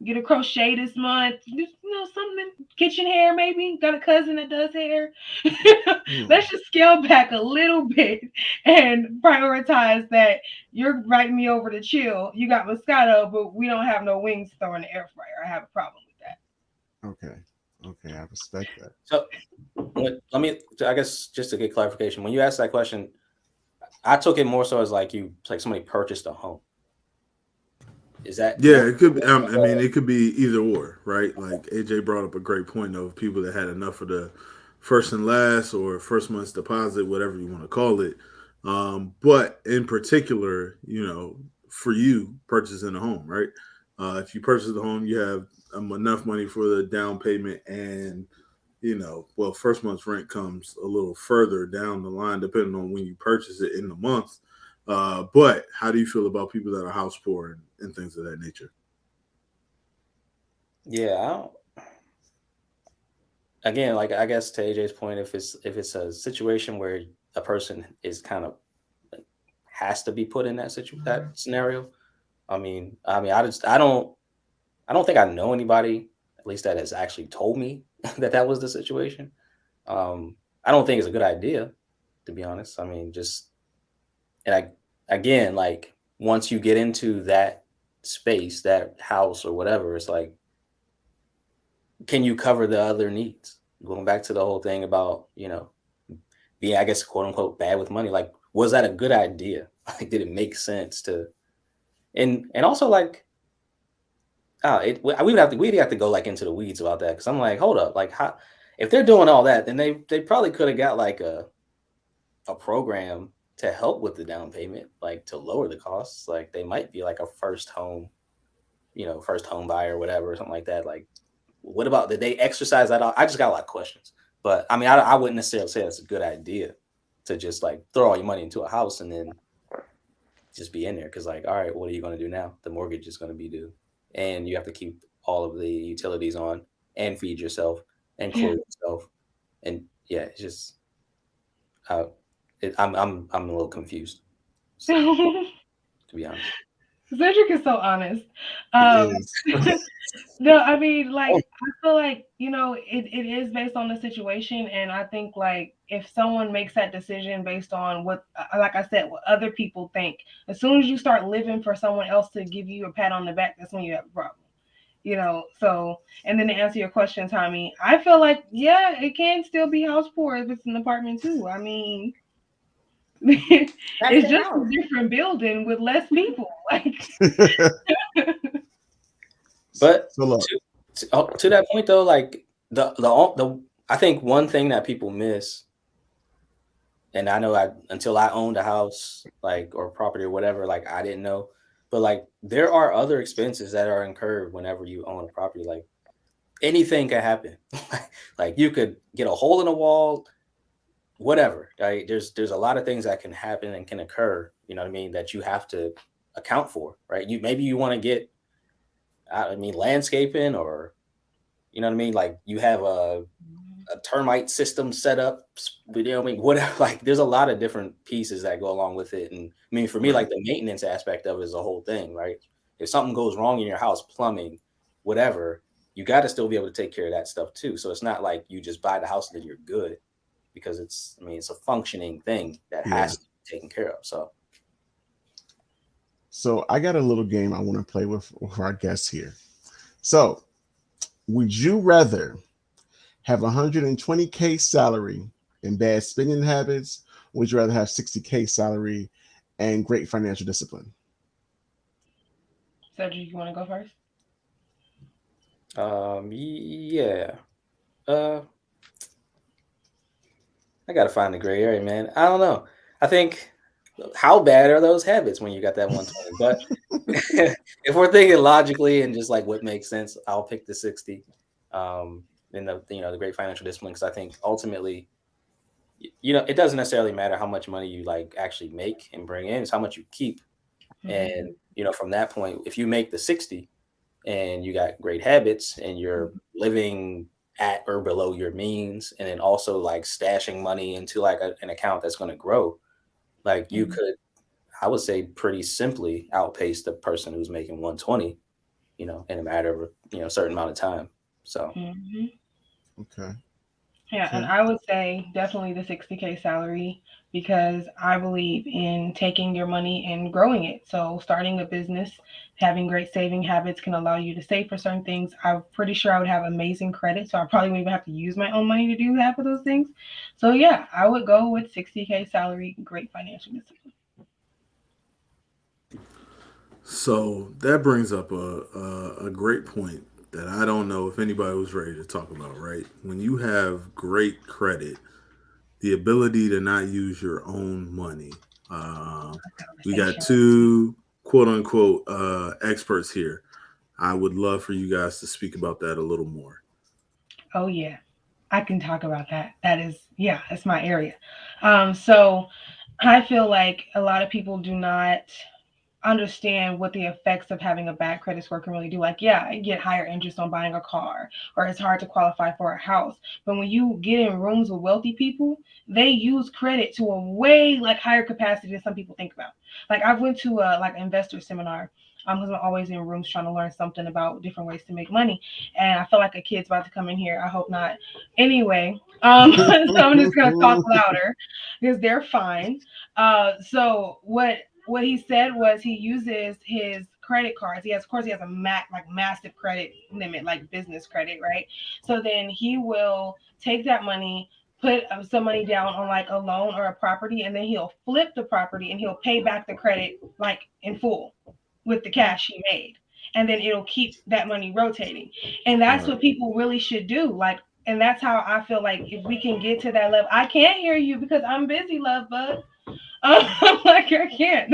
get a crochet this month, just, something kitchen hair maybe. Got a cousin that does hair. Let's just scale back a little bit and prioritize that. You're writing me over to chill. You got Moscato, but we don't have no wings thrown in the air fryer. I have a problem with that.
Okay, I respect that.
So let me, I guess, just to get clarification, when you asked that question, I took it more so as like somebody purchased a home. Is that?
Yeah, it could be. I mean, it could be either or, right? Like AJ brought up a great point of people that had enough of the first and last or first month's deposit, whatever you want to call it. But in particular, for you purchasing a home, right? If you purchase the home, you have enough money for the down payment, and well, first month's rent comes a little further down the line, depending on when you purchase it in the month. But how do you feel about people that are house poor and things of that nature?
Yeah. Again, like I guess to AJ's point, if it's a situation where a person is kind of has to be put in that that scenario, I mean, I don't think I know anybody, at least that has actually told me that was the situation. I don't think it's a good idea, to be honest. I mean, again, like once you get into that space, that house or whatever, it's like, can you cover the other needs? Going back to the whole thing about, being, I guess, quote unquote, bad with money. Like, was that a good idea? Like, did it make sense to, and also like, we'd have to go like into the weeds about that. Cause I'm like, hold up, like how, if they're doing all that, then they probably could have got like a program to help with the down payment, like to lower the costs. Like they might be like a first home buyer or whatever, or something like that. Like, what about, did they exercise that? I just got a lot of questions, but I mean, I wouldn't necessarily say it's a good idea to just like throw all your money into a house and then just be in there. Cause like, all right, what are you going to do now? The mortgage is going to be due and you have to keep all of the utilities on and feed yourself and clothe yourself. And yeah, it's just, I'm a little confused, so, to be honest.
Cedric is so honest.
He
Um,
is.
no, I mean, like, I feel like, it is based on the situation. And I think, like, if someone makes that decision based on what, like I said, what other people think, as soon as you start living for someone else to give you a pat on the back, that's when you have a problem. So, and then to answer your question, Tommy, I feel like, yeah, it can still be house poor if it's an apartment too. I mean, it's just a different building with less people. Like,
but
so look,
to that point though, like the I think one thing that people miss, and I know until I owned a house, like, or property or whatever, like I didn't know, but like there are other expenses that are incurred whenever you own a property. Like anything can happen. Like you could get a hole in a wall, whatever. Right? There's a lot of things that can happen and can occur. You know what I mean? That you have to account for, right? Maybe you want to get, I mean, landscaping, or you know what I mean? Like you have a termite system set up, you know what I mean? Whatever, like there's a lot of different pieces that go along with it. And I mean, for me, like the maintenance aspect of it is a whole thing, right? If something goes wrong in your house, plumbing, whatever, you got to still be able to take care of that stuff too. So it's not like you just buy the house and then you're good, because it's a functioning thing that has to be taken care of.
So I got a little game I want to play with our guests here. So, would you rather have 120K salary and bad spending habits, or would you rather have 60K salary and great financial discipline?
Cedric, you want to go first?
Yeah. I gotta find the gray area, man. I don't know. I think how bad are those habits when you got that 120? But if we're thinking logically and just like what makes sense, I'll pick the 60. Um, in the great financial discipline, because I think ultimately, it doesn't necessarily matter how much money you like actually make and bring in; it's how much you keep.
Mhm.
And from that point, if you make the 60 and you got great habits and you're living at or below your means, and then also like stashing money into like an account that's going to grow, like you
Mhm.
could, I would say, pretty simply outpace the person who's making 120, in a matter of a certain amount of time. So
Mhm.
Okay.
Yeah, and
Okay.
I would say definitely the 60K salary because I believe in taking your money and growing it. So, starting a business, having great saving habits can allow you to save for certain things. I'm pretty sure I would have amazing credit, so I probably wouldn't even have to use my own money to do half of those things. So, yeah, I would go with 60K salary, great financial discipline.
So that brings up a great point that I don't know if anybody was ready to talk about, right? When you have great credit, the ability to not use your own money. We got
Conversation.
two quote unquote experts here. I would love for you guys to speak about that a little more.
Oh, yeah, I can talk about that. That is, yeah, that's my area. So, I feel like a lot of people do not understand what the effects of having a bad credit score can really do. Like, yeah, I get higher interest on buying a car, or it's hard to qualify for a house. But when you get in rooms with wealthy people, they use credit to a way like higher capacity than some people think about. Like, I went to a like investor seminar. Because I'm always in rooms trying to learn something about different ways to make money, and I feel like a kid's about to come in here. I hope not. Anyway, so I'm just gonna talk louder because they're fine. So what he said was he uses his credit cards. He has, of course, he has a like massive credit limit, like business credit, right? So then he will take that money, put some money down on like a loan or a property, and then he'll flip the property and he'll pay back the credit like in full with the cash he made. And then it'll keep that money rotating. And that's
Right.
what people really should do. Like, and that's how I feel like if we can get to that level. I can't hear you because I'm busy, love bug. Like I can't.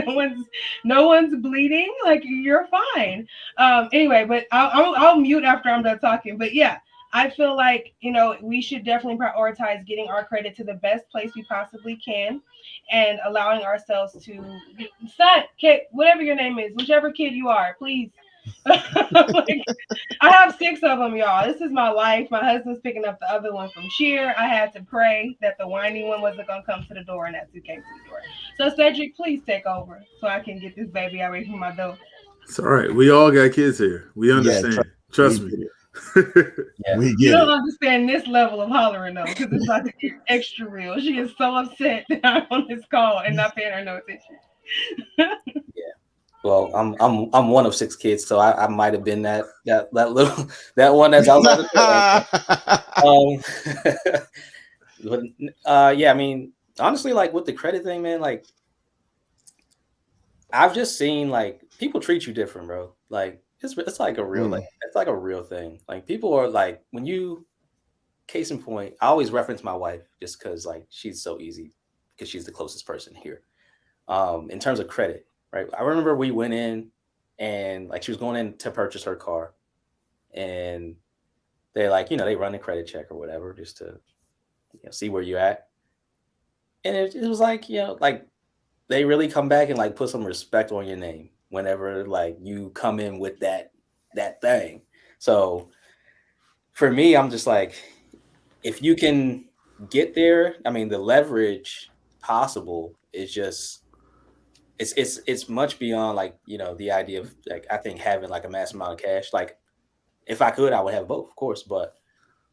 No one's bleeding. Like you're fine. Anyway, but I'll mute after I'm done talking. But yeah, I feel like we should definitely prioritize getting our credit to the best place we possibly can, and allowing ourselves to son, kid, whatever your name is, whichever kid you are, please. Like, I have six of them, y'all. This is my life. My husband's picking up the other one from cheer. I had to pray that the whiny one wasn't gonna come to the door, and that's who came to the door. So Cedric, please take over so I can get this baby away from my door.
It's all right. We all got kids here. We
Yeah,
understand.
we
Trust me.
get it.
yeah,
We
You
get
don't
it.
understand this level of hollering though, because it's about to get extra real. She is so upset that I'm on this call and not paying her no attention.
yeah. Well, I'm one of six kids, so I might have been that little that one that's outside the door. But yeah, I mean, honestly, like with the credit thing, man, like I've just seen like people treat you different, bro. Like it's like a real like
Mm,
it's like a real thing. Like people are like when you case in point, I always reference my wife just because like she's so easy because she's the closest person here. In terms of credit, right? I remember we went in and like she was going in to purchase her car, and they like they run a credit check or whatever just to see where you're at, and it was like like they really come back and like put some respect on your name whenever like you come in with that thing. So for me, I'm just like, if you can get there, I mean, the leverage possible is just it's much beyond like the idea of like I think having like a mass amount of cash. Like if I could, I would have both, of course. But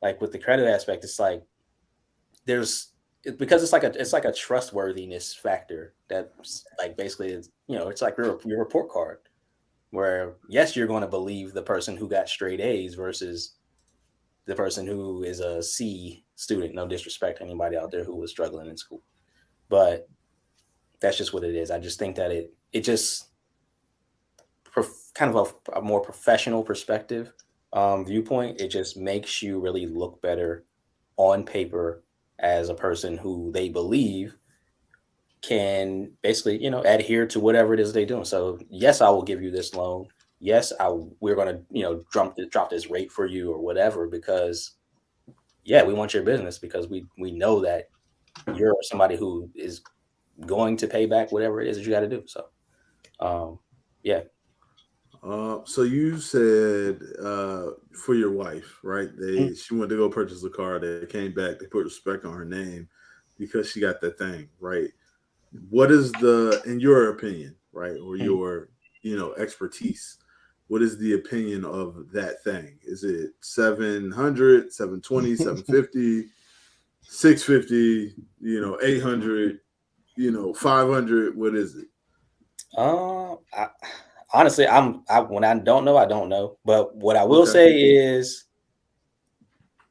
like with the credit aspect, it's like there's because it's like a trustworthiness factor that's like basically it's like your report card where yes you're going to believe the person who got straight A's versus the person who is a C student. No disrespect to anybody out there who was struggling in school, but that's just what it is. I just think that it just kind of a more professional perspective viewpoint. It just makes you really look better on paper as a person who they believe can basically, adhere to whatever it is they're doing. So yes, I will give you this loan. Yes, we're going to, drop this rate for you or whatever, because yeah, we want your business because we know that you're somebody who is going to pay back whatever it is that you got to do. So, yeah.
So you said for your wife, right?
Mhm.
She went to go purchase a car. They came back. They put respect on her name because she got that thing, right? What is in your opinion, right, or
Mhm.
your expertise? What is the opinion of that thing? Is it 700, 720, 750, 650, 800, 500? What is it?
I, honestly, when I don't know, I don't know. But what I will
Okay.
say is,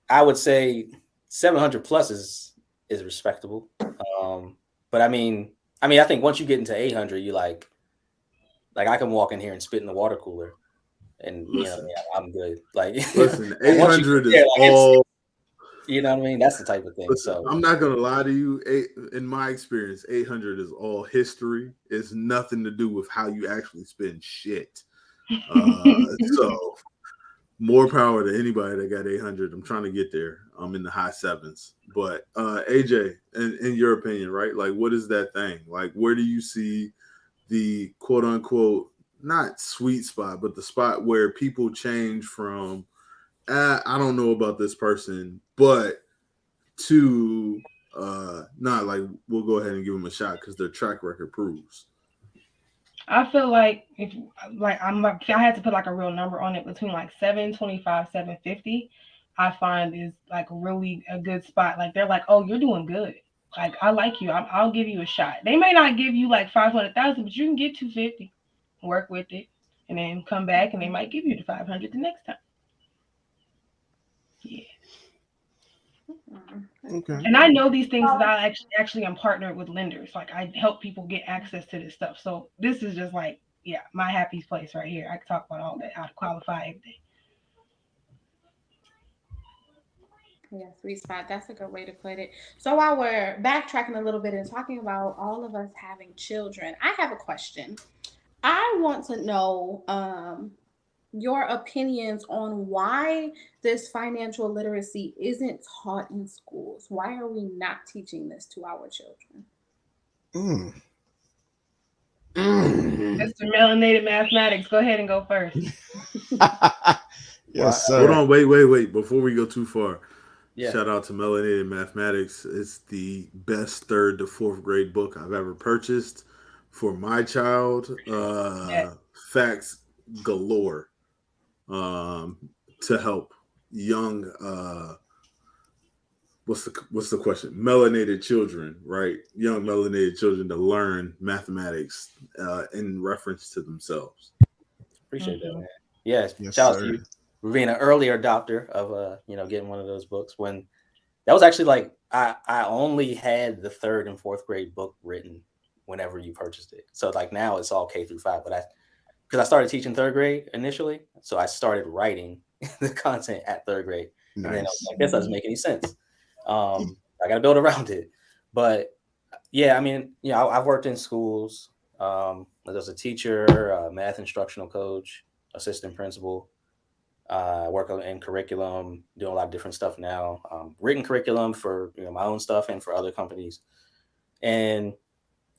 I would say 700 plus is respectable. But I think once you get into 800, you like I can walk in here and spit in the water cooler, and
Listen,
yeah, I'm good. Like,
listen.
but once you
800
get there,
is
like
all.
you know what I mean. That's the type of thing.
Listen,
So
I'm not gonna lie to you. In my experience, 800 is all history. It's nothing to do with how you actually spend shit. So more power to anybody that got 800. I'm trying to get there. I'm in the high sevens. But AJ, in your opinion, right? Like, what is that thing? Like, where do you see the quote unquote not sweet spot, but the spot where people change from I don't know about this person, but to not like we'll go ahead and give them a shot because their track record proves.
I feel like if like if I had to put like a real number on it, between like 725, 750, I find is like really a good spot. Like they're like, oh, you're doing good. Like I like you. I'll give you a shot. They may not give you like 500,000, but you can get 250. Work with it, and then come back, and they might give you the 500 the next time. Yeah.
Okay.
And I know these things because I actually am partnered with lenders. Like I help people get access to this stuff. So this is just like, yeah, my happy place right here. I can talk about all that, how to qualify everything.
Yeah, sweet spot. That's a good way to put it. So while we're backtracking a little bit and talking about all of us having children, I have a question. I want to know your opinions on why this financial literacy isn't taught in schools. Why are we not teaching this to our children?
Mm. Mm.
Mr. Melanated Mathematics, go ahead and go first.
well,
Yes,
Hold
sir.
on, wait. Before we go too far,
yeah,
shout out to Melanated Mathematics. It's the best third to fourth grade book I've ever purchased for my child.
Yeah.
Facts galore um, to help young. What's the question? Melanated children, right? Young melanated children to learn mathematics in reference to themselves.
appreciate that,
Mm-hmm.
man. Yeah,
Yes,
shout out to
sir.
you for being an early adopter of getting one of those books. When that was actually like I only had the third and fourth grade book written whenever you purchased it. So like now it's all K through 5, but because I started teaching third grade initially, so I started writing the content at third grade, and then I was
Nice.
like, this doesn't make any sense. I got to build around it, but yeah, I've worked in schools as a teacher, math instructional coach, assistant principal. I work in curriculum, doing a lot of different stuff now. Written curriculum for my own stuff and for other companies. And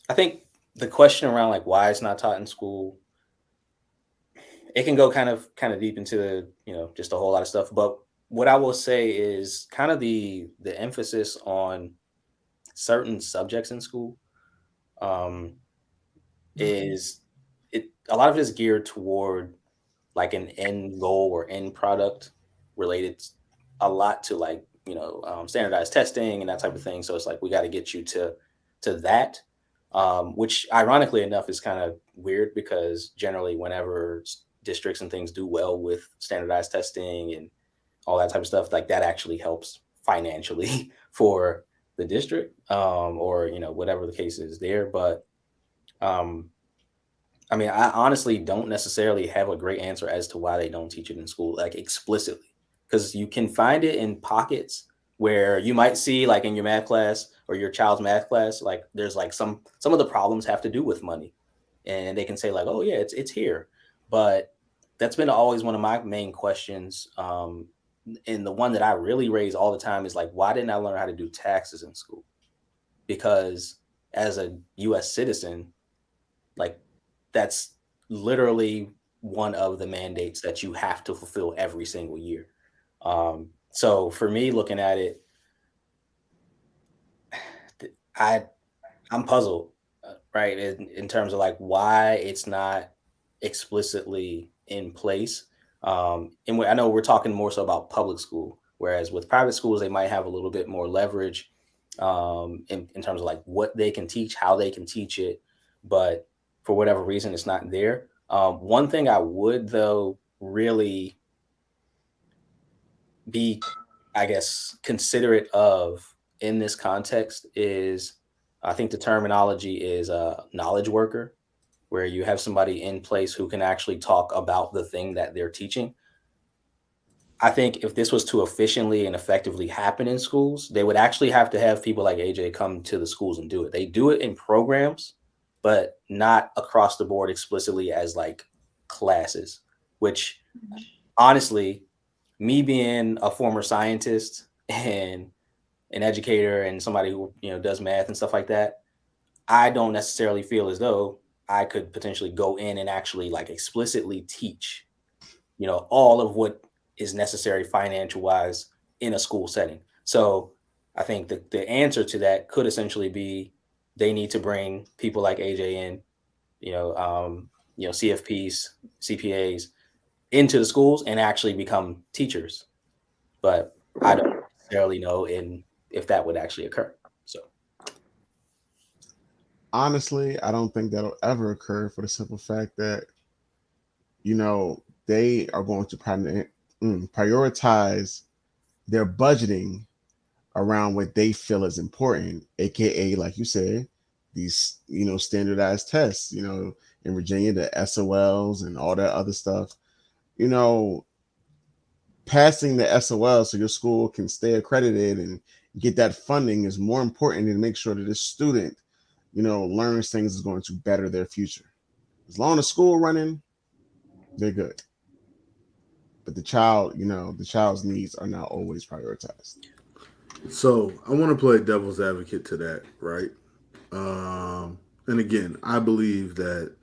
I think the question around like why it's not taught in school, it can go kind of deep into just a whole lot of stuff. But what I will say is kind of the emphasis on certain subjects in school um, is it a lot of it is geared toward like an end goal or end product related a lot to like standardized testing and that type of thing. So it's like we got to get you to that, which ironically enough is kind of weird because generally whenever districts and things do well with standardized testing and all that type of stuff, like that actually helps financially for the district, or whatever the case is there. But um, I honestly don't necessarily have a great answer as to why they don't teach it in school, like explicitly, because you can find it in pockets, where you might see like in your math class or your child's math class, like there's like some of the problems have to do with money, and they can say like, oh yeah, it's here, but that's been always one of my main questions. And the one that I really raise all the time is like, why didn't I learn how to do taxes in school? Because as a U.S. citizen, like that's literally one of the mandates that you have to fulfill every single year. So for me, looking at it, I I'm puzzled, right, in terms of like why it's not explicitly in place. And I know we're talking more so about public school, whereas with private schools they might have a little bit more leverage in terms of like what they can teach, how they can teach it, but for whatever reason it's not there. One thing I would though really be, I guess, considerate of in this context is I think the terminology is a knowledge worker, where you have somebody in place who can actually talk about the thing that they're teaching. I think if this was to efficiently and effectively happen in schools, they would actually have to have people like AJ come to the schools and do it. They do it in programs, but not across the board explicitly as like classes, which honestly, me being a former scientist and an educator and somebody who does math and stuff like that, I don't necessarily feel as though I could potentially go in and actually like explicitly teach all of what is necessary financial wise in a school setting. So I think the answer to that could essentially be they need to bring people like AJ in, CFPs, CPAs into the schools and actually become teachers. But I don't necessarily know if that would actually occur. So
Honestly, I don't think that'll ever occur for the simple fact that, they are going to prioritize their budgeting around what they feel is important, aka, like you said, these, standardized tests, in Virginia, the SOLs and all that other stuff. You know, Passing the SOL so your school can stay accredited and get that funding is more important than make sure that this student, learns things is going to better their future. As long as school running, they're good. But the child's needs are not always prioritized.
So I want to play devil's advocate to that, right? And again, I believe that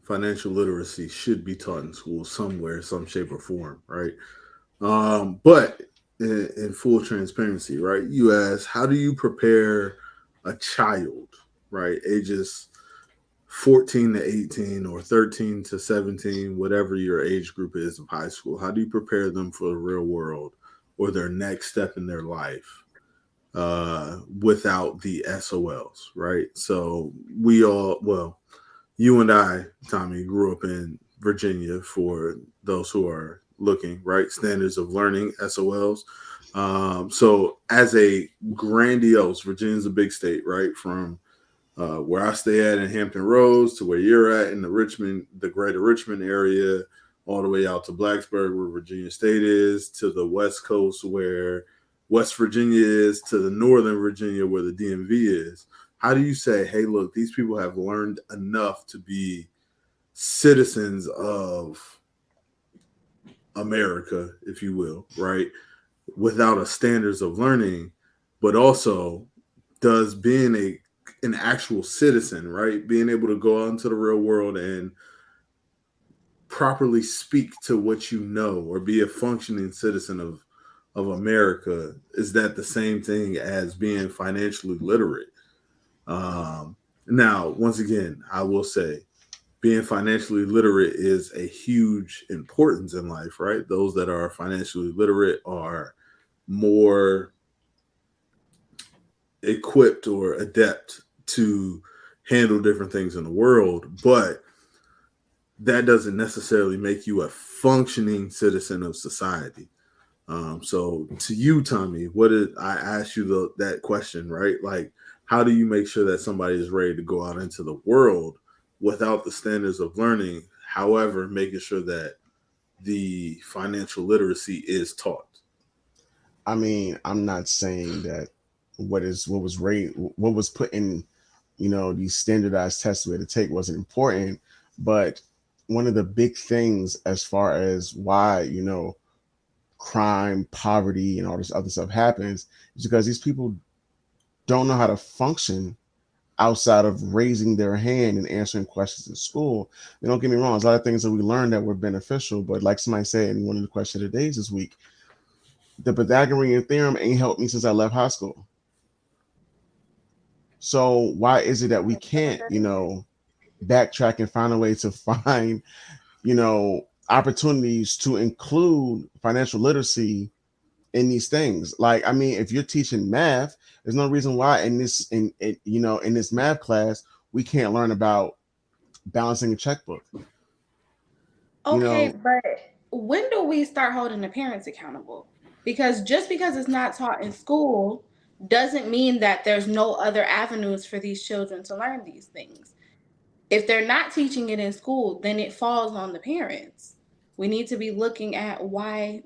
financial literacy should be taught in schools somewhere, some shape or form, right? But in full transparency, right? You ask, how do you prepare a child, right, ages 14 to 18 or 13 to 17, whatever your age group is of high school? How do you prepare them for the real world or their next step in their life without the SOLs, right? So we all, well, you and I, Tommy, grew up in Virginia for those who are looking, right? Standards of learning, SOLs. So as a grandiose, Virginia's a big state, right? From where I stay at in Hampton Roads to where you're at in the greater Richmond area, all the way out to Blacksburg, where Virginia State is, to the West Coast, where West Virginia is, to the Northern Virginia, where the DMV is. How do you say, hey, look, these people have learned enough to be citizens of America, if you will, right? Without a standards of learning, but also does being an actual citizen, right? Being able to go out into the real world and properly speak to what you know or be a functioning citizen of America, is that the same thing as being financially literate? Now, once again, I will say being financially literate is a huge importance in life, right? Those that are financially literate are more equipped or adept to handle different things in the world, but that doesn't necessarily make you a functioning citizen of society. So to you, Tommy, what did I ask you that question, right? Like, how do you make sure that somebody is ready to go out into the world without the standards of learning? However, making sure that the financial literacy is taught.
I mean, I'm not saying that what was put in, these standardized tests we had to take wasn't important, but one of the big things as far as why, crime, poverty, and all this other stuff happens is because these people don't know how to function outside of raising their hand and answering questions in school. Don't get me wrong, there's a lot of things that we learned that were beneficial, but like somebody said in one of the questions of the days this week, the Pythagorean theorem ain't helped me since I left high school. So why is it that we can't, backtrack and find a way to find, opportunities to include financial literacy in these things? Like, I mean, if you're teaching math, there's no reason why in this math class we can't learn about balancing a checkbook. You
Okay,
know,
but when do we start holding the parents accountable? Because just because it's not taught in school doesn't mean that there's no other avenues for these children to learn these things. If they're not teaching it in school, then it falls on the parents. We need to be looking at why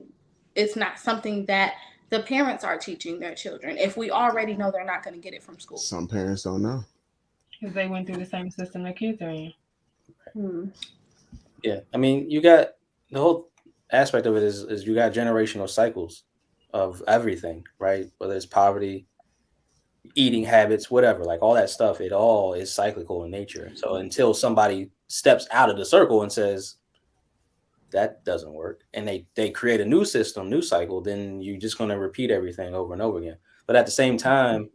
it's not something that the parents are teaching their children if we already know they're not going to get it from school.
some parents don't know.
Because they went through the same system the kids are in.
Hmm.
Yeah, I mean, you got the whole aspect of it is you got generational cycles of everything, right? Whether it's poverty, eating habits, whatever, like all that stuff, it all is cyclical in nature. So until somebody steps out of the circle and says that doesn't work, and they create a new system, new cycle, then you're just going to repeat everything over and over again. But at the same time,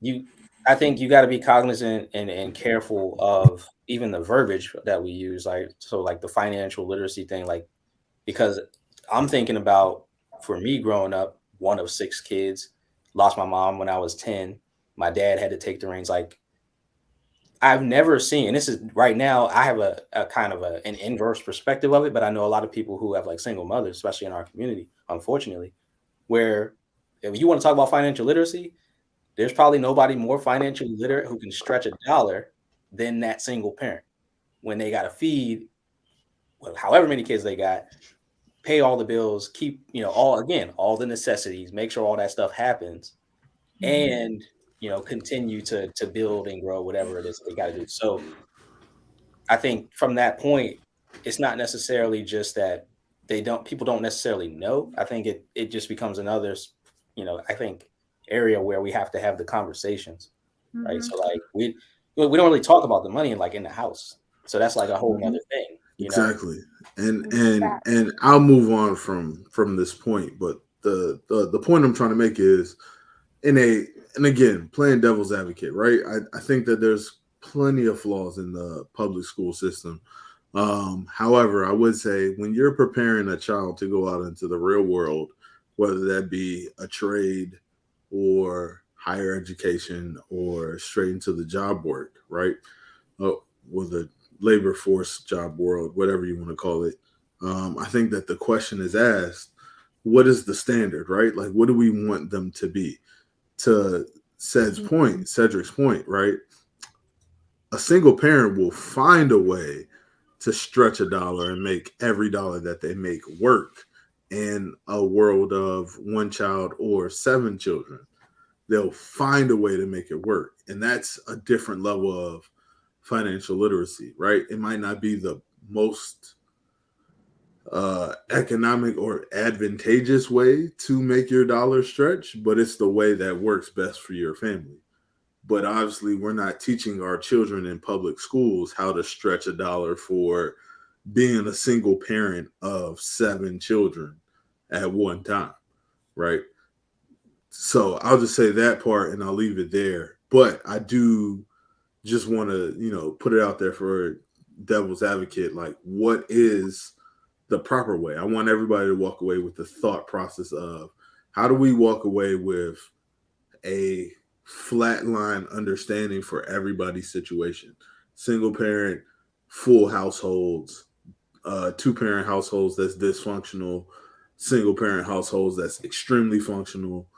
you I think you got to be cognizant and careful of even the verbiage that we use, like so like the financial literacy thing, like because I'm thinking about for me growing up, one of six kids, lost my mom when I was 10. My dad had to take the reins. Like I've never seen, and this is right now, I have a kind of an inverse perspective of it, but I know a lot of people who have like single mothers, especially in our community, unfortunately, where if you want to talk about financial literacy, there's probably nobody more financially literate who can stretch a dollar than that single parent when they got to feed however many kids they got, pay all the bills, keep, all the necessities, make sure all that stuff happens, and, continue to build and grow whatever it is they got to do. So I think from that point, it's not necessarily just that people don't necessarily know. I think it just becomes another, I think area where we have to have the conversations, right?
Mm-hmm.
So like we don't really talk about the money in the house. So that's like a whole
Mm-hmm.
nother thing.
Exactly. And I'll move on from this point, but the point I'm trying to make is in a and again, playing devil's advocate, right? I think that there's plenty of flaws in the public school system. However, I would say when you're preparing a child to go out into the real world, whether that be a trade or higher education or straight into the job work, right? Or the labor force job world, whatever you want to call it. I think that the question is asked, what is the standard, right? Like, what do we want them to be? To Cedric's point, right? A single parent will find a way to stretch a dollar and make every dollar that they make work in a world of one child or seven children. They'll find a way to make it work. And that's a different level of financial literacy, right? It might not be the most economic or advantageous way to make your dollar stretch, but it's the way that works best for your family. But obviously, we're not teaching our children in public schools how to stretch a dollar for being a single parent of seven children at one time, right? So I'll just say that part and I'll leave it there. But I do just want to, put it out there for devil's advocate. Like, what is the proper way? I want everybody to walk away with the thought process of how do we walk away with a flatline understanding for everybody's situation. Single parent, full households, two parent households that's dysfunctional, single parent households that's extremely functional,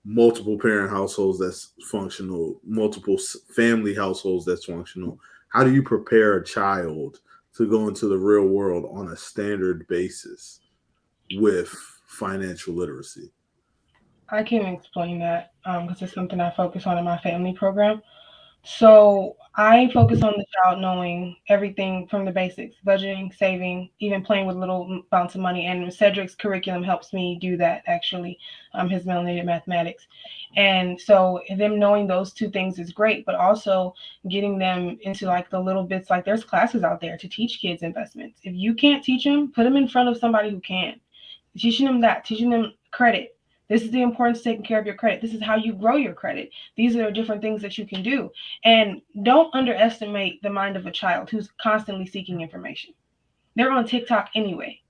multiple parent households that's functional, multiple family households that's functional. How do you prepare a child to go into the real world on a standard basis with financial literacy?
I can explain that because it's something I focus on in my family program. So I focus on the child knowing everything from the basics, budgeting, saving, even playing with little amounts of money. And Cedric's curriculum helps me do that actually, his melanated mathematics. And so them knowing those two things is great, but also getting them into like the little bits, like there's classes out there to teach kids investments. If you can't teach them, put them in front of somebody who can. Teaching them that, teaching them credit. This is the importance of taking care of your credit. This is how you grow your credit. These are different things that you can do. And don't underestimate the mind of a child who's constantly seeking information. They're on TikTok anyway.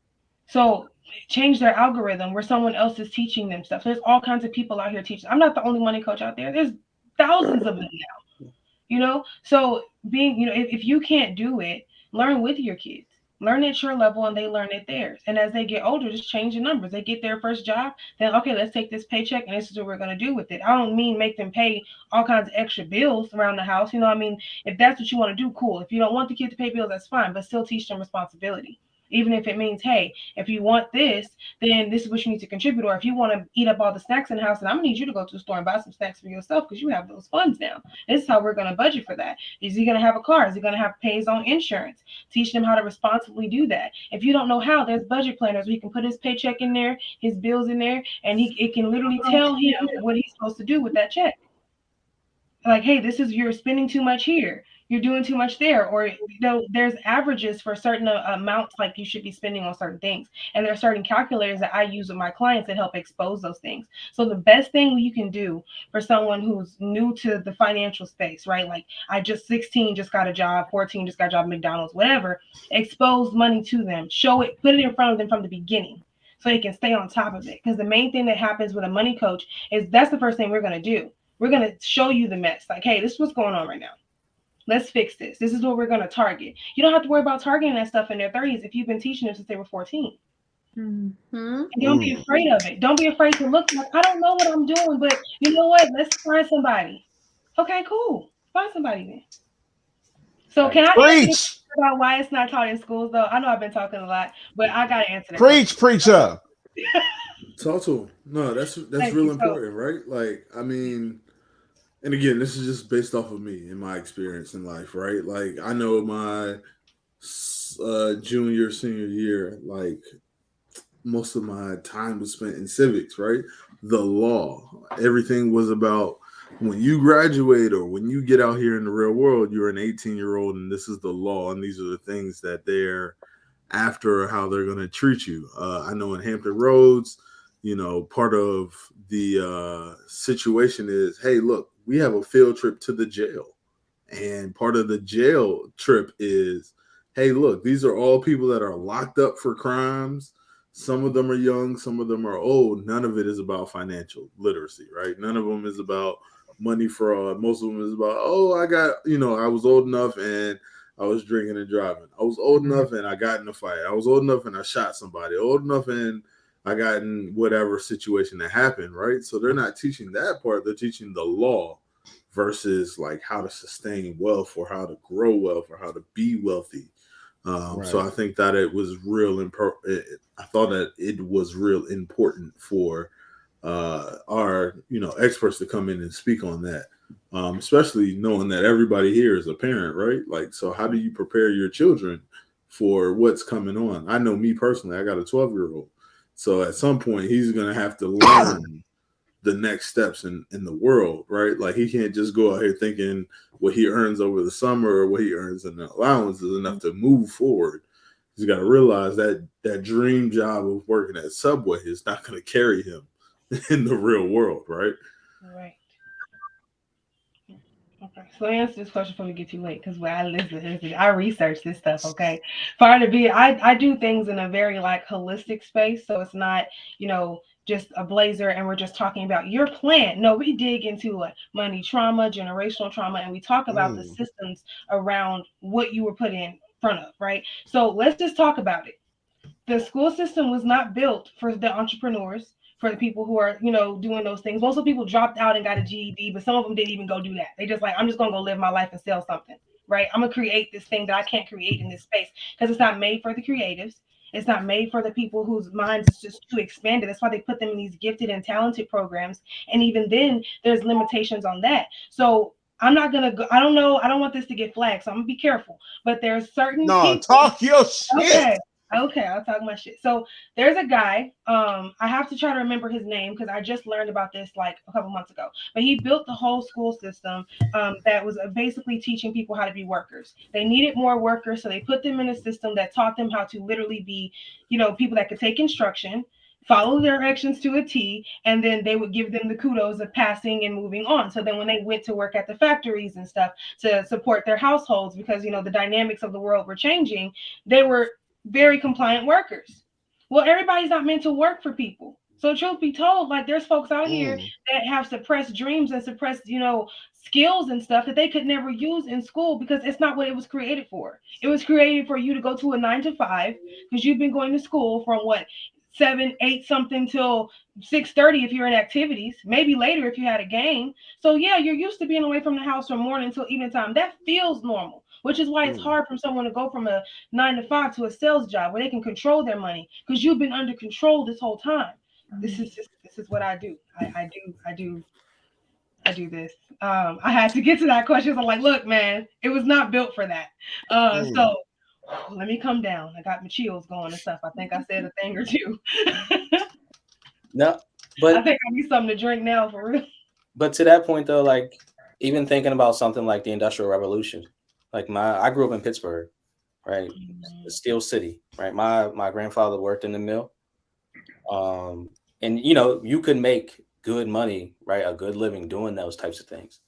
So change their algorithm where someone else is teaching them stuff. There's all kinds of people out here teaching. I'm not the only money coach out there. There's thousands of them now. So being, if you can't do it, learn with your kids. Learn at your level and they learn at theirs. And as they get older, just change the numbers. They get their first job, then okay, let's take this paycheck and this is what we're going to do with it. I don't mean make them pay all kinds of extra bills around the house. I mean, if that's what you want to do, cool. If you don't want the kid to pay bills, that's fine, but still teach them responsibility. Even if it means, hey, if you want this, then this is what you need to contribute. Or if you want to eat up all the snacks in the house, then I'm going to need you to go to the store and buy some snacks for yourself because you have those funds now. This is how we're going to budget for that. Is he going to have a car? Is he going to have to pay his own insurance? Teach them how to responsibly do that. If you don't know how, there's budget planners. We can put his paycheck in there, his bills in there, and it can literally tell him what he's supposed to do with that check. Like, hey, you're spending too much here. You're doing too much there. Or, there's averages for certain amounts, like you should be spending on certain things. And there are certain calculators that I use with my clients that help expose those things. So the best thing you can do for someone who's new to the financial space, right? Like 16 just got a job, 14 just got a job at McDonald's, whatever, expose money to them, show it, put it in front of them from the beginning so they can stay on top of it. Because the main thing that happens with a money coach is that's the first thing we're going to do. We're going to show you the mess. Like, hey, this is what's going on right now. Let's fix this. This is what we're going to target. You don't have to worry about targeting that stuff in their 30s if you've been teaching them since they were 14. And don't be afraid of it. Don't be afraid to look like, I don't know what I'm doing, but you know what? Let's find somebody. Okay, cool. Find somebody then. So can I answer about why it's not taught in schools, though? I know I've been talking a lot, but I got to answer that.
Preacher.
Talk to him. No, that's real important, right? Like, I mean, and again, this is just based off of me and my experience in life, right? Like, I know my junior, senior year, like, most of my time was spent in civics, right? The law. Everything was about when you graduate or when you get out here in the real world, you're an 18-year-old and this is the law and these are the things that they're after, how they're going to treat you. I know in Hampton Roads, part of the situation is, hey, look, we have a field trip to the jail. And part of the jail trip is, hey, look, these are all people that are locked up for crimes. Some of them are young, some of them are old. None of it is about financial literacy, right? None of them is about money fraud. Most of them is about, I was old enough and I was drinking and driving. I was old enough and I got in a fight. I was old enough and I shot somebody. Old enough and I got in whatever situation that happened, right? So they're not teaching that part. They're teaching the law versus like how to sustain wealth or how to grow wealth or how to be wealthy. Right. So I think that it was real important. I thought that it was real important for our experts to come in and speak on that, especially knowing that everybody here is a parent, right? Like, so how do you prepare your children for what's coming on? I know me personally, I got a 12-year-old. So at some point, he's going to have to learn the next steps in the world, right? Like, he can't just go out here thinking what he earns over the summer or what he earns in the allowance is enough to move forward. He's got to realize that that dream job of working at Subway is not going to carry him in the real world, right?
Right. Okay, so answer this question before we get too late, because I research this stuff. Okay, part of it, I do things in a very like holistic space, so it's not just a blazer and we're just talking about your plan. No, we dig into money trauma, generational trauma, and we talk about the systems around what you were put in front of, right? So let's just talk about it. The school system was not built for the entrepreneurs, for the people who are, doing those things. Most of the people dropped out and got a GED, but some of them didn't even go do that. They just like, I'm just going to go live my life and sell something, right? I'm going to create this thing that I can't create in this space because it's not made for the creatives. It's not made for the people whose minds is just too expanded. That's why they put them in these gifted and talented programs. And even then, there's limitations on that. So I'm not gonna go. I don't know. I don't want this to get flagged, so I'm gonna be careful. But there's certain
No,
people.
talk your shit.
Okay. Okay, I'll talk my shit. So there's a guy. I have to try to remember his name because I just learned about this like a couple months ago. But he built the whole school system that was basically teaching people how to be workers. They needed more workers, so they put them in a system that taught them how to literally be, people that could take instruction, follow directions to a T, and then they would give them the kudos of passing and moving on. So then when they went to work at the factories and stuff to support their households, because the dynamics of the world were changing, they were very compliant workers. Well, everybody's not meant to work for people. So truth be told, like there's folks out here
Mm,
that have suppressed dreams and suppressed, skills and stuff that they could never use in school because it's not what it was created for. It was created for you to go to a 9 to 5 because you've been going to school from what 7, 8 something till 6:30 if you're in activities, maybe later if you had a game. So yeah, you're used to being away from the house from morning till evening time. That feels normal, which is why it's
mm,
hard for someone to go from a 9 to 5 to a sales job where they can control their money because you've been under control this whole time. This is what I do. I do this. I had to get to that question. I'm like, look, man, it was not built for that.
mm.
So let me come down. I got my chills going and stuff. I think I said a thing or two.
No,
I
but
think I need something to drink now for real.
to that point though, like even thinking about something like the Industrial Revolution, like I grew up in Pittsburgh, right, the Steel City, right. My grandfather worked in the mill, and you could make good money, right, a good living doing those types of things.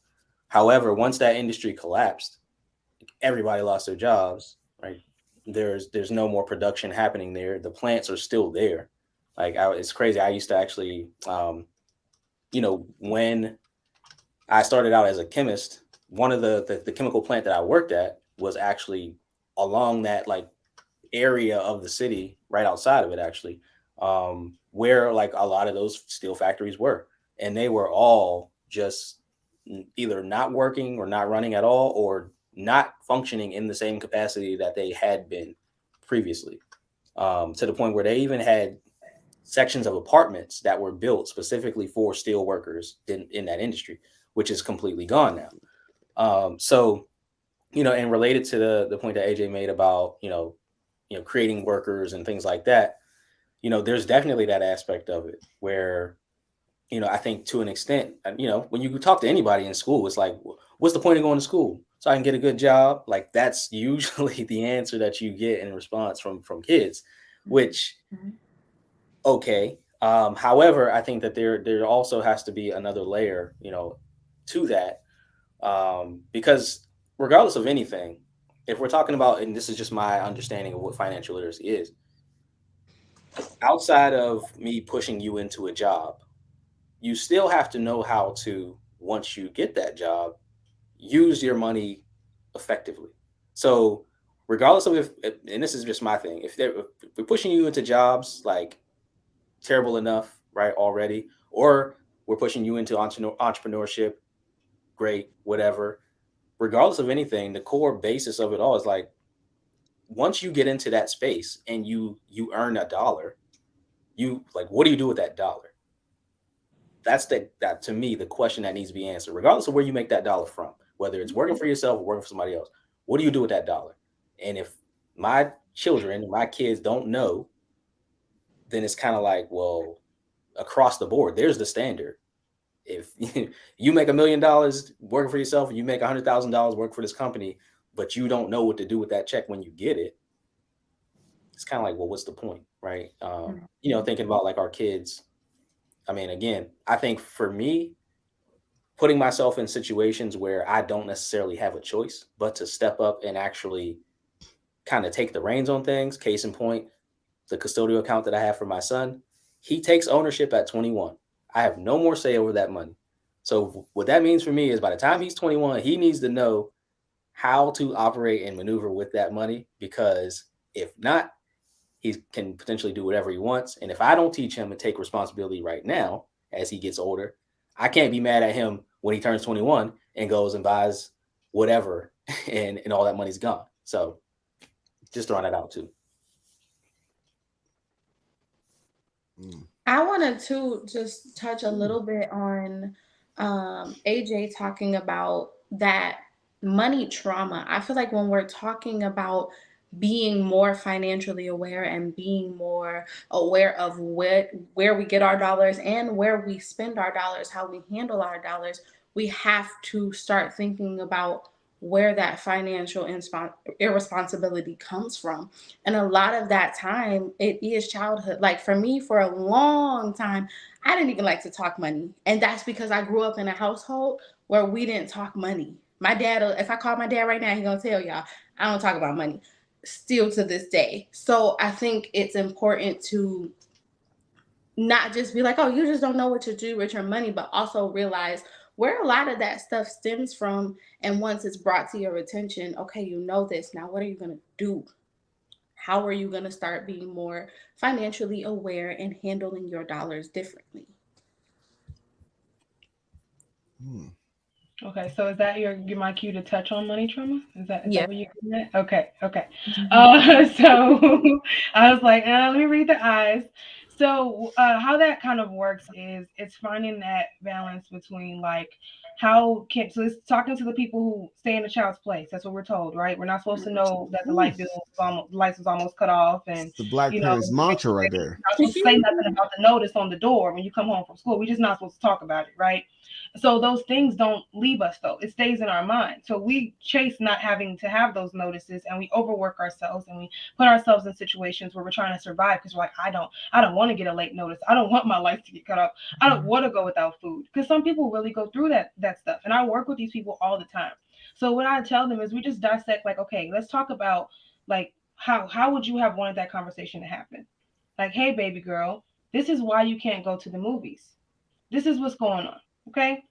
However, once that industry collapsed, everybody lost their jobs, right? There's no more production happening there. The plants are still there. Like it's crazy. I used to actually, when I started out as a chemist, one of the chemical plant that I worked at was actually along that like area of the city, right outside of it, actually, where like a lot of those steel factories were, and they were all just either not working or not running at all, or not functioning in the same capacity that they had been previously, to the point where they even had sections of apartments that were built specifically for steel workers in that industry, which is completely gone now. So, and related to the point that AJ made about, creating workers and things like that, there's definitely that aspect of it where, I think to an extent, when you talk to anybody in school, it's like, what's the point of going to school? So I can get a good job. Like that's usually the answer that you get in response from kids, which okay. However, I think that there also has to be another layer, to that, because regardless of anything, if we're talking about, and this is just my understanding of what financial literacy is, outside of me pushing you into a job, you still have to know how to, once you get that job, use your money effectively. So, regardless of if, and this is just my thing, if we're pushing you into jobs like terrible enough, right, already, or we're pushing you into entrepreneurship, great, whatever. Regardless of anything, the core basis of it all is like once you get into that space and you earn a dollar, you like what do you do with that dollar? That's that to me the question that needs to be answered, regardless of where you make that dollar from, whether it's working for yourself or working for somebody else. What do you do with that dollar? And if my children, my kids don't know, then it's kind of like, well, across the board, there's the standard. If you make $1 million working for yourself and you make $100,000 working for this company, but you don't know what to do with that check when you get it, it's kind of like, well, what's the point, right? Thinking about like our kids. I mean, again, I think for me, putting myself in situations where I don't necessarily have a choice, but to step up and actually kind of take the reins on things. Case in point, the custodial account that I have for my son, he takes ownership at 21. I have no more say over that money. So what that means for me is by the time he's 21, he needs to know how to operate and maneuver with that money, because if not, he can potentially do whatever he wants. And if I don't teach him and take responsibility right now as he gets older, I can't be mad at him when he turns 21 and goes and buys whatever and all that money's gone. So just throwing that out too.
I wanted to just touch a little bit on AJ talking about that money trauma. I feel like when we're talking about being more financially aware and being more aware of where we get our dollars and where we spend our dollars, how we handle our dollars, we have to start thinking about where that financial irresponsibility comes from. And a lot of that time, it is childhood. Like for me, for a long time, I didn't even like to talk money. And that's because I grew up in a household where we didn't talk money. My dad, if I call my dad right now, he's going to tell y'all, I don't talk about money still to this day. So I think it's important to not just be like, oh, you just don't know what to do with your money, but also realize where a lot of that stuff stems from. And once it's brought to your attention, okay, you know this. Now, what are you going to do? How are you going to start being more financially aware and handling your dollars differently?
Okay, so is that your my cue to touch on money trauma? Is that
Yeah.
what you're getting at? Okay. So I was like, let me read the eyes. So how that kind of works is it's finding that balance between like how can so it's talking to the people who stay in the child's place. That's what we're told, right? We're not supposed to know that the light bill was lights was almost cut off, and
It's the Black
you know
Parents mantra right there.
not supposed to say nothing about the notice on the door when you come home from school. We're just not supposed to talk about it, right? So those things don't leave us though. It stays in our mind. So we chase not having to have those notices and we overwork ourselves and we put ourselves in situations where we're trying to survive because we're like, I don't want to get a late notice. I don't want my life to get cut off. I don't want to go without food. Because some people really go through that stuff. And I work with these people all the time. So what I tell them is we just dissect like, okay, let's talk about like how would you have wanted that conversation to happen? Like, hey baby girl, this is why you can't go to the movies. This is what's going on. Okay.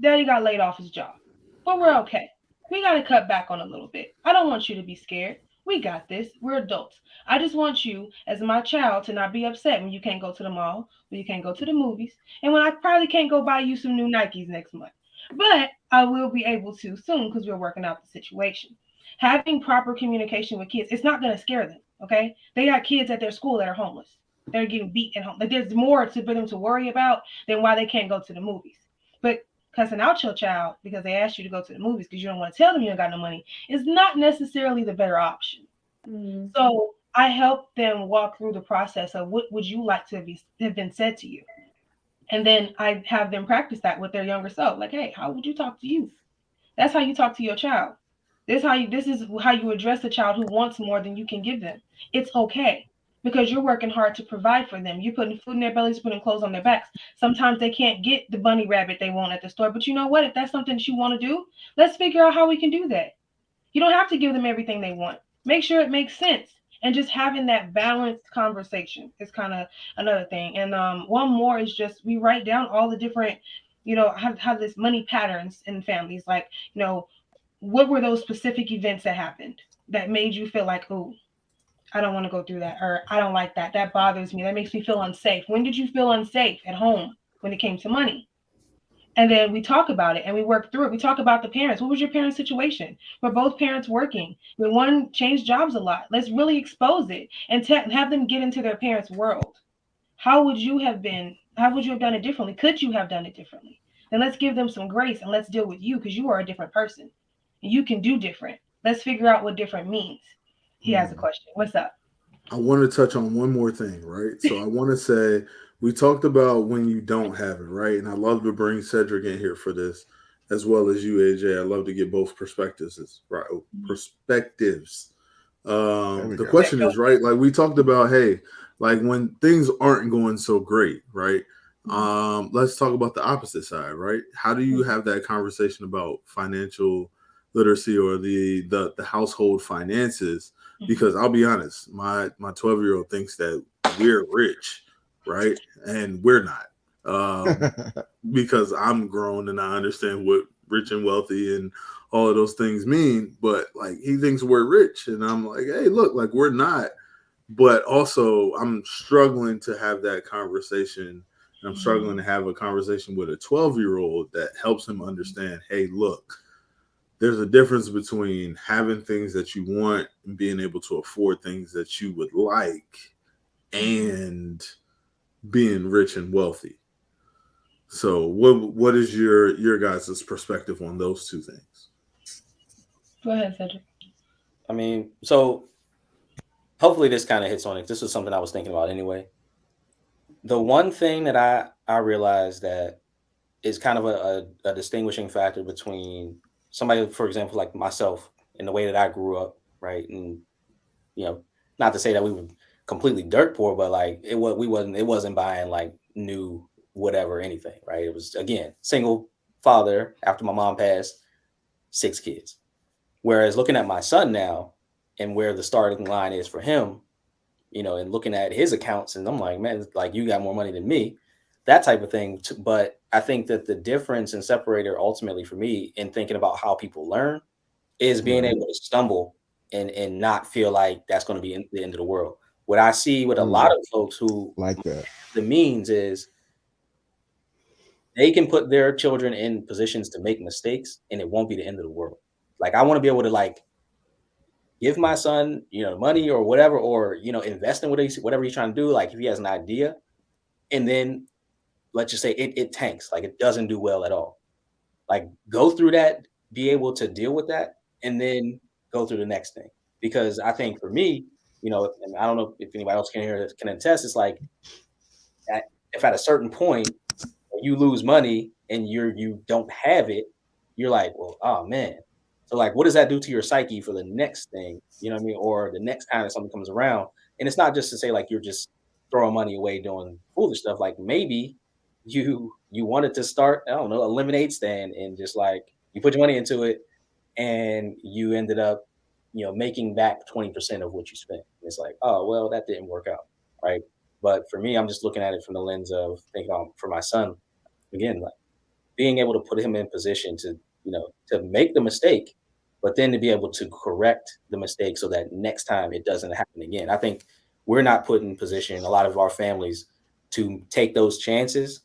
Daddy got laid off his job, but we're okay. We got to cut back on a little bit. I don't want you to be scared. We got this. We're adults. I just want you, as my child, to not be upset when you can't go to the mall, when you can't go to the movies, and when I probably can't go buy you some new Nikes next month. But I will be able to soon because we're working out the situation. Having proper communication with kids, it's not going to scare them. Okay, they got kids at their school that are homeless. They're getting beat at home. Like there's more for them to worry about than why they can't go to the movies. But cussing out your child because they asked you to go to the movies because you don't want to tell them you don't got no money is not necessarily the better option.
Mm-hmm.
So I help them walk through the process of what would you like to have been said to you. And then I have them practice that with their younger self. Like, hey, how would you talk to you? That's how you talk to your child. This is how you address a child who wants more than you can give them. It's okay because you're working hard to provide for them. You're putting food in their bellies, putting clothes on their backs. Sometimes they can't get the bunny rabbit they want at the store, but you know what? If that's something that you want to do, let's figure out how we can do that. You don't have to give them everything they want. Make sure it makes sense. And just having that balanced conversation is kind of another thing. And one more is just we write down all the different, how this money patterns in families. Like, what were those specific events that happened that made you feel like, oh, I don't want to go through that, or I don't like that. That bothers me. That makes me feel unsafe. When did you feel unsafe at home when it came to money? And then we talk about it and we work through it. We talk about the parents. What was your parents' situation? Were both parents working? When one changed jobs a lot? Let's really expose it and have them get into their parents' world. How would you have been? How would you have done it differently? Could you have done it differently? Then let's give them some grace and let's deal with you because you are a different person. You can do different. Let's figure out what different means. He has a question. What's up?
I want to touch on one more thing, right? So I want to say we talked about when you don't have it, right? And I love to bring Cedric in here for this, as well as you, AJ. I love to get both perspectives, right? Perspectives.
There we
The
go.
question is, right? Like we talked about, hey, like when things aren't going so great, right? Let's talk about the opposite side, right? How do you have that conversation about financial literacy or the household finances? Because I'll be honest, my 12-year-old thinks that we're rich, right? And we're not. Because I'm grown and I understand what rich and wealthy and all of those things mean, but like he thinks we're rich and I'm like, hey, look, like we're not. But also I'm struggling to have that conversation. And I'm struggling to have a conversation with a 12-year-old that helps him understand, hey, look, there's a difference between having things that you want and being able to afford things that you would like and being rich and wealthy. So what is your guys' perspective on those two things?
Go ahead, Cedric.
I mean, so hopefully this kind of hits on it. This was something I was thinking about anyway. The one thing that I realized that is kind of a distinguishing factor between somebody, for example, like myself, and the way that I grew up, right? And you know, not to say that we were completely dirt poor, but like it wasn't buying like new whatever anything, right? It was again single father after my mom passed, 6 kids. Whereas looking at my son now and where the starting line is for him, and looking at his accounts, and I'm like, man, like you got more money than me, that type of thing. But I think that the difference and separator ultimately for me in thinking about how people learn is being
Right.
able to stumble and not feel like that's going to be the end of the world. What I see with a lot
Mm,
of folks who
like that.
the means is they can put their children in positions to make mistakes and it won't be the end of the world. Like I want to be able to like give my son, money or whatever, or invest in whatever he's trying to do. Like if he has an idea, and then let's just say it tanks, like it doesn't do well at all. Like go through that, be able to deal with that, and then go through the next thing. Because I think for me, and I don't know if anybody else can attest, it's like if at a certain point you lose money and you don't have it, you're like, well, oh man. So like, what does that do to your psyche for the next thing? You know what I mean? Or the next time that something comes around. And it's not just to say like you're just throwing money away doing foolish stuff. Like maybe you wanted to start, I don't know, a lemonade stand and just like you put your money into it and you ended up, making back 20% of what you spent. It's like, oh well, that didn't work out. Right. But for me, I'm just looking at it from the lens of thinking for my son again, like being able to put him in position to, to make the mistake, but then to be able to correct the mistake so that next time it doesn't happen again. I think we're not put in position, a lot of our families, to take those chances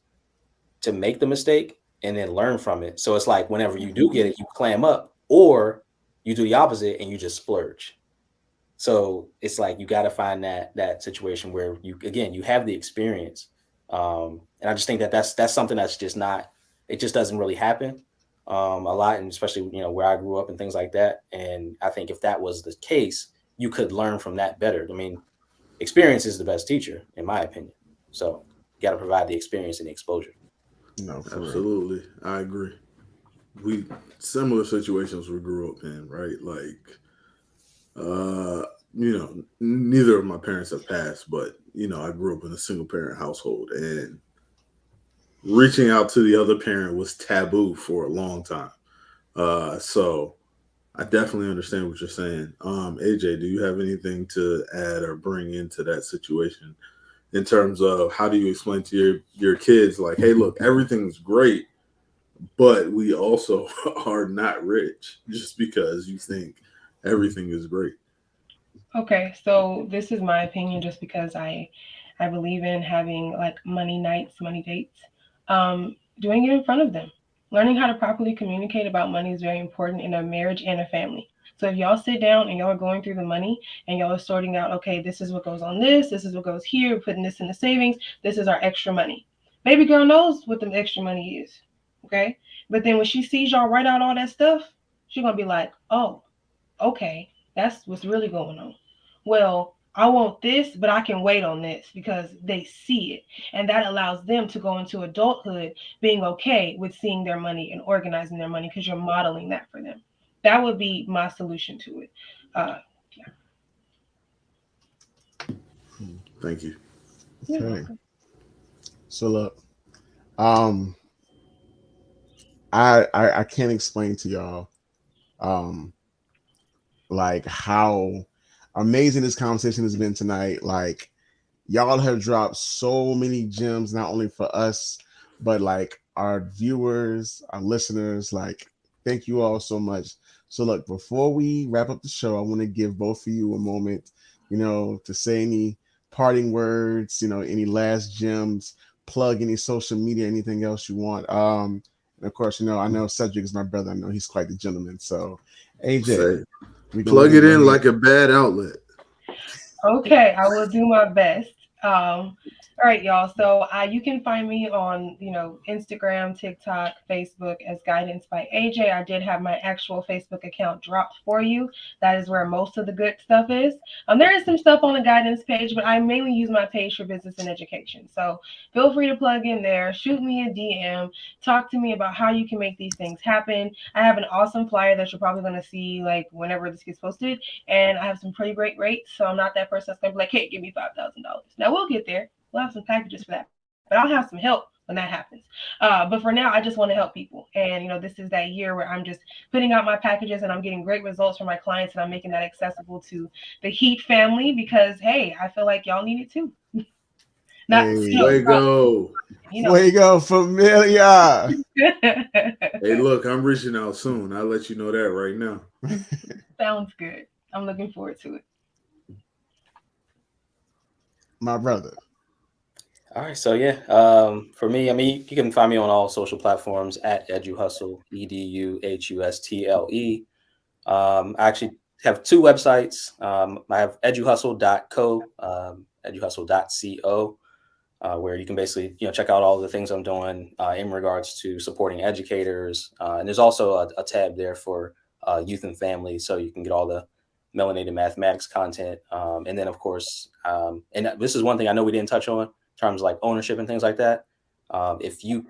to make the mistake and then learn from it. So it's like whenever you do get it, you clam up, or you do the opposite and you just splurge. So it's like you got to find that situation where you have the experience, and I just think that that's something that's just not, it just doesn't really happen a lot, and especially where I grew up and things like that. And I think if that was the case, you could learn from that better. I mean, experience is the best teacher, in my opinion. So you got to provide the experience and the exposure.
No, for real.
Absolutely, I agree. We similar situations we grew up in, right? Like, uh, neither of my parents have passed, but I grew up in a single parent household, and reaching out to the other parent was taboo for a long time. So I definitely understand what you're saying. AJ, do you have anything to add or bring into that situation in terms of how do you explain to your kids like, hey, look, everything's great, but we also are not rich just because you think everything is great.
Okay, so this is my opinion just because I believe in having like money nights, money dates. Doing it in front of them. Learning how to properly communicate about money is very important in a marriage and a family. So if y'all sit down and y'all are going through the money and y'all are sorting out, okay, this is what goes on this is what goes here, we're putting this in the savings, this is our extra money. Baby girl knows what the extra money is. Okay? But then when she sees y'all write out all that stuff, she's gonna be like, oh, okay, that's what's really going on. Well, I want this, but I can wait on this because they see it. And that allows them to go into adulthood being okay with seeing their money and organizing their money because you're modeling that for them. That would be my solution to it. Uh,
Thank you.
you're
Okay.
welcome.
So look, um, I can't explain to y'all um like how amazing this conversation has been tonight. Like y'all have dropped so many gems, not only for us, but like our viewers, our listeners. Like, thank you all so much. So, look, before we wrap up the show, I want to give both of you a moment, to say any parting words, any last gems, plug any social media, anything else you want. And of course, I know Cedric is my brother. I know he's quite the gentleman. So, AJ,
Say,
we're gonna let
plug
him
it
go
in
ahead.
like a bad outlet.
Okay, I will do my best. All right, y'all. So you can find me on, Instagram, TikTok, Facebook as Guidance by AJ. I did have my actual Facebook account dropped for you. That is where most of the good stuff is. There is some stuff on the guidance page, but I mainly use my page for business and education. So feel free to plug in there, shoot me a DM, talk to me about how you can make these things happen. I have an awesome flyer that you're probably going to see like whenever this gets posted, and I have some pretty great rates. So I'm not that person that's going to be like, hey, give me $5,000. Now we'll get there. We'll have some packages for that, but I'll have some help when that happens. But for now, I just want to help people. And, this is that year where I'm just putting out my packages and I'm getting great results from my clients, and I'm making that accessible to the H.E.A.T family because, hey, I feel like y'all need it too. Not,
Fuego.
Fuego familia.
Hey, look, I'm reaching out soon. I'll let you know that right now.
Sounds good. I'm looking forward to it.
My brother.
All right, so yeah, for me, I mean, you can find me on all social platforms at EduHustle, EduHustle. I actually have two websites. I have eduhustle.co, eduhustle.co, where you can basically check out all the things I'm doing in regards to supporting educators. And there's also a tab there for youth and family, so you can get all the melanated mathematics content. And then, of course, and this is one thing I know we didn't touch on, terms like ownership and things like that. If you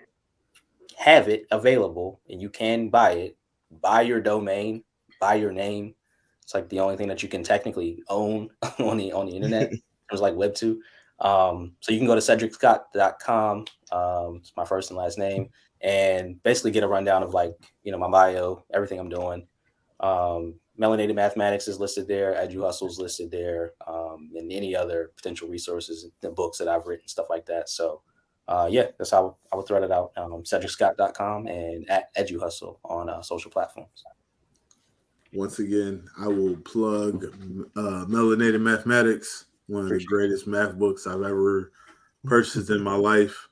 have it available and you can buy it, buy your domain, buy your name. It's like the only thing that you can technically own on the internet. It was like Web 2. So you can go to cedricscott.com. It's my first and last name, and basically get a rundown of like, my bio, everything I'm doing. Melanated Mathematics is listed there. EduHustle is listed there, and any other potential resources, the books that I've written, stuff like that. So, yeah, that's how I would thread it out. CedricScott.com and at EduHustle on social platforms.
Once again, I will plug Melanated Mathematics, one of the greatest math books I've ever purchased in my life.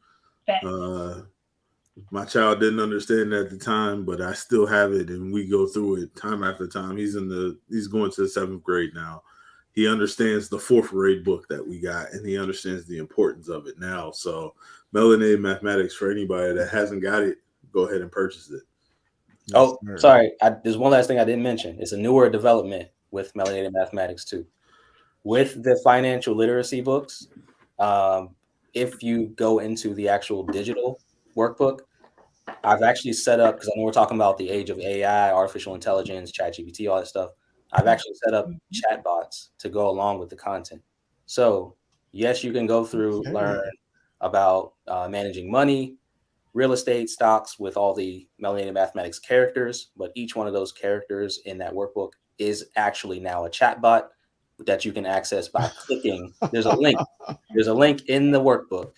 My child didn't understand it at the time, but I still have it, and we go through it time after time. He's going to the 7th grade now. He understands the 4th grade book that we got, and he understands the importance of it now. So, Melanated Mathematics, for anybody that hasn't got it, go ahead and purchase it.
Oh, sorry. There's one last thing I didn't mention. It's a newer development with Melanated Mathematics too. With the financial literacy books, if you go into the actual digital workbook, I've actually set up, because I know we're talking about the age of AI, artificial intelligence, ChatGPT, all that stuff. I've actually set up chatbots to go along with the content. So yes, you can go through, learn about managing money, real estate, stocks with all the Melanated Mathematics characters, but each one of those characters in that workbook is actually now a chatbot that you can access by clicking. There's a link. There's a link in the workbook.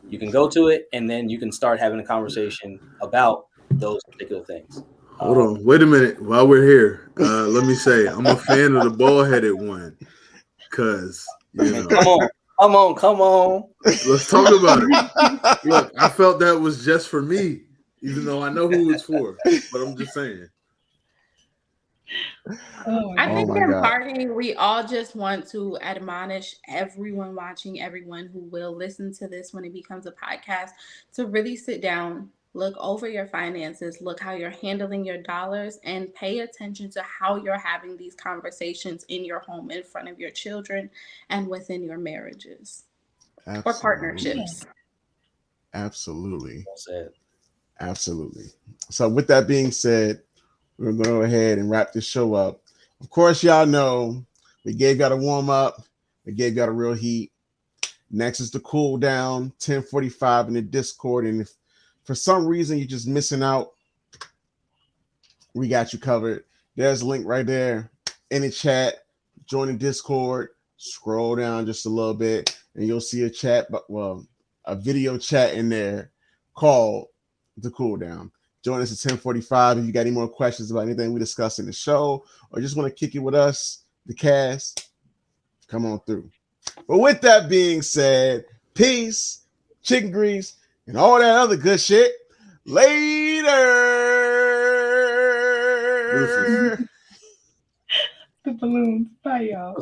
You can go to it, and then you can start having a conversation about those particular things.
Hold on. Wait a minute. While we're here, let me say I'm a fan of the ball-headed one because,
Come on.
Let's talk about it. Look, I felt that was just for me, even though I know who it's for, but I'm just saying.
I think in parting, we all just want to admonish everyone watching, everyone who will listen to this when it becomes a podcast, to really sit down, look over your finances, look how you're handling your dollars, and pay attention to how you're having these conversations in your home, in front of your children, and within your marriages or partnerships.
Absolutely.
Well said.
Absolutely. So with that being said, we're going to go ahead and wrap this show up. Of course, y'all know we gave y'all a warm up. We gave y'all a real heat. Next is the cool down, 10:45 in the Discord. And if for some reason you're just missing out, we got you covered. There's a link right there in the chat. Join the Discord. Scroll down just a little bit, and you'll see a chat, a video chat in there called the cool down. Join us at 10:45 if you got any more questions about anything we discussed in the show, or just want to kick it with us, the cast. Come on through. But with that being said, peace, chicken grease, and all that other good shit. Later.
The balloons. Bye, y'all.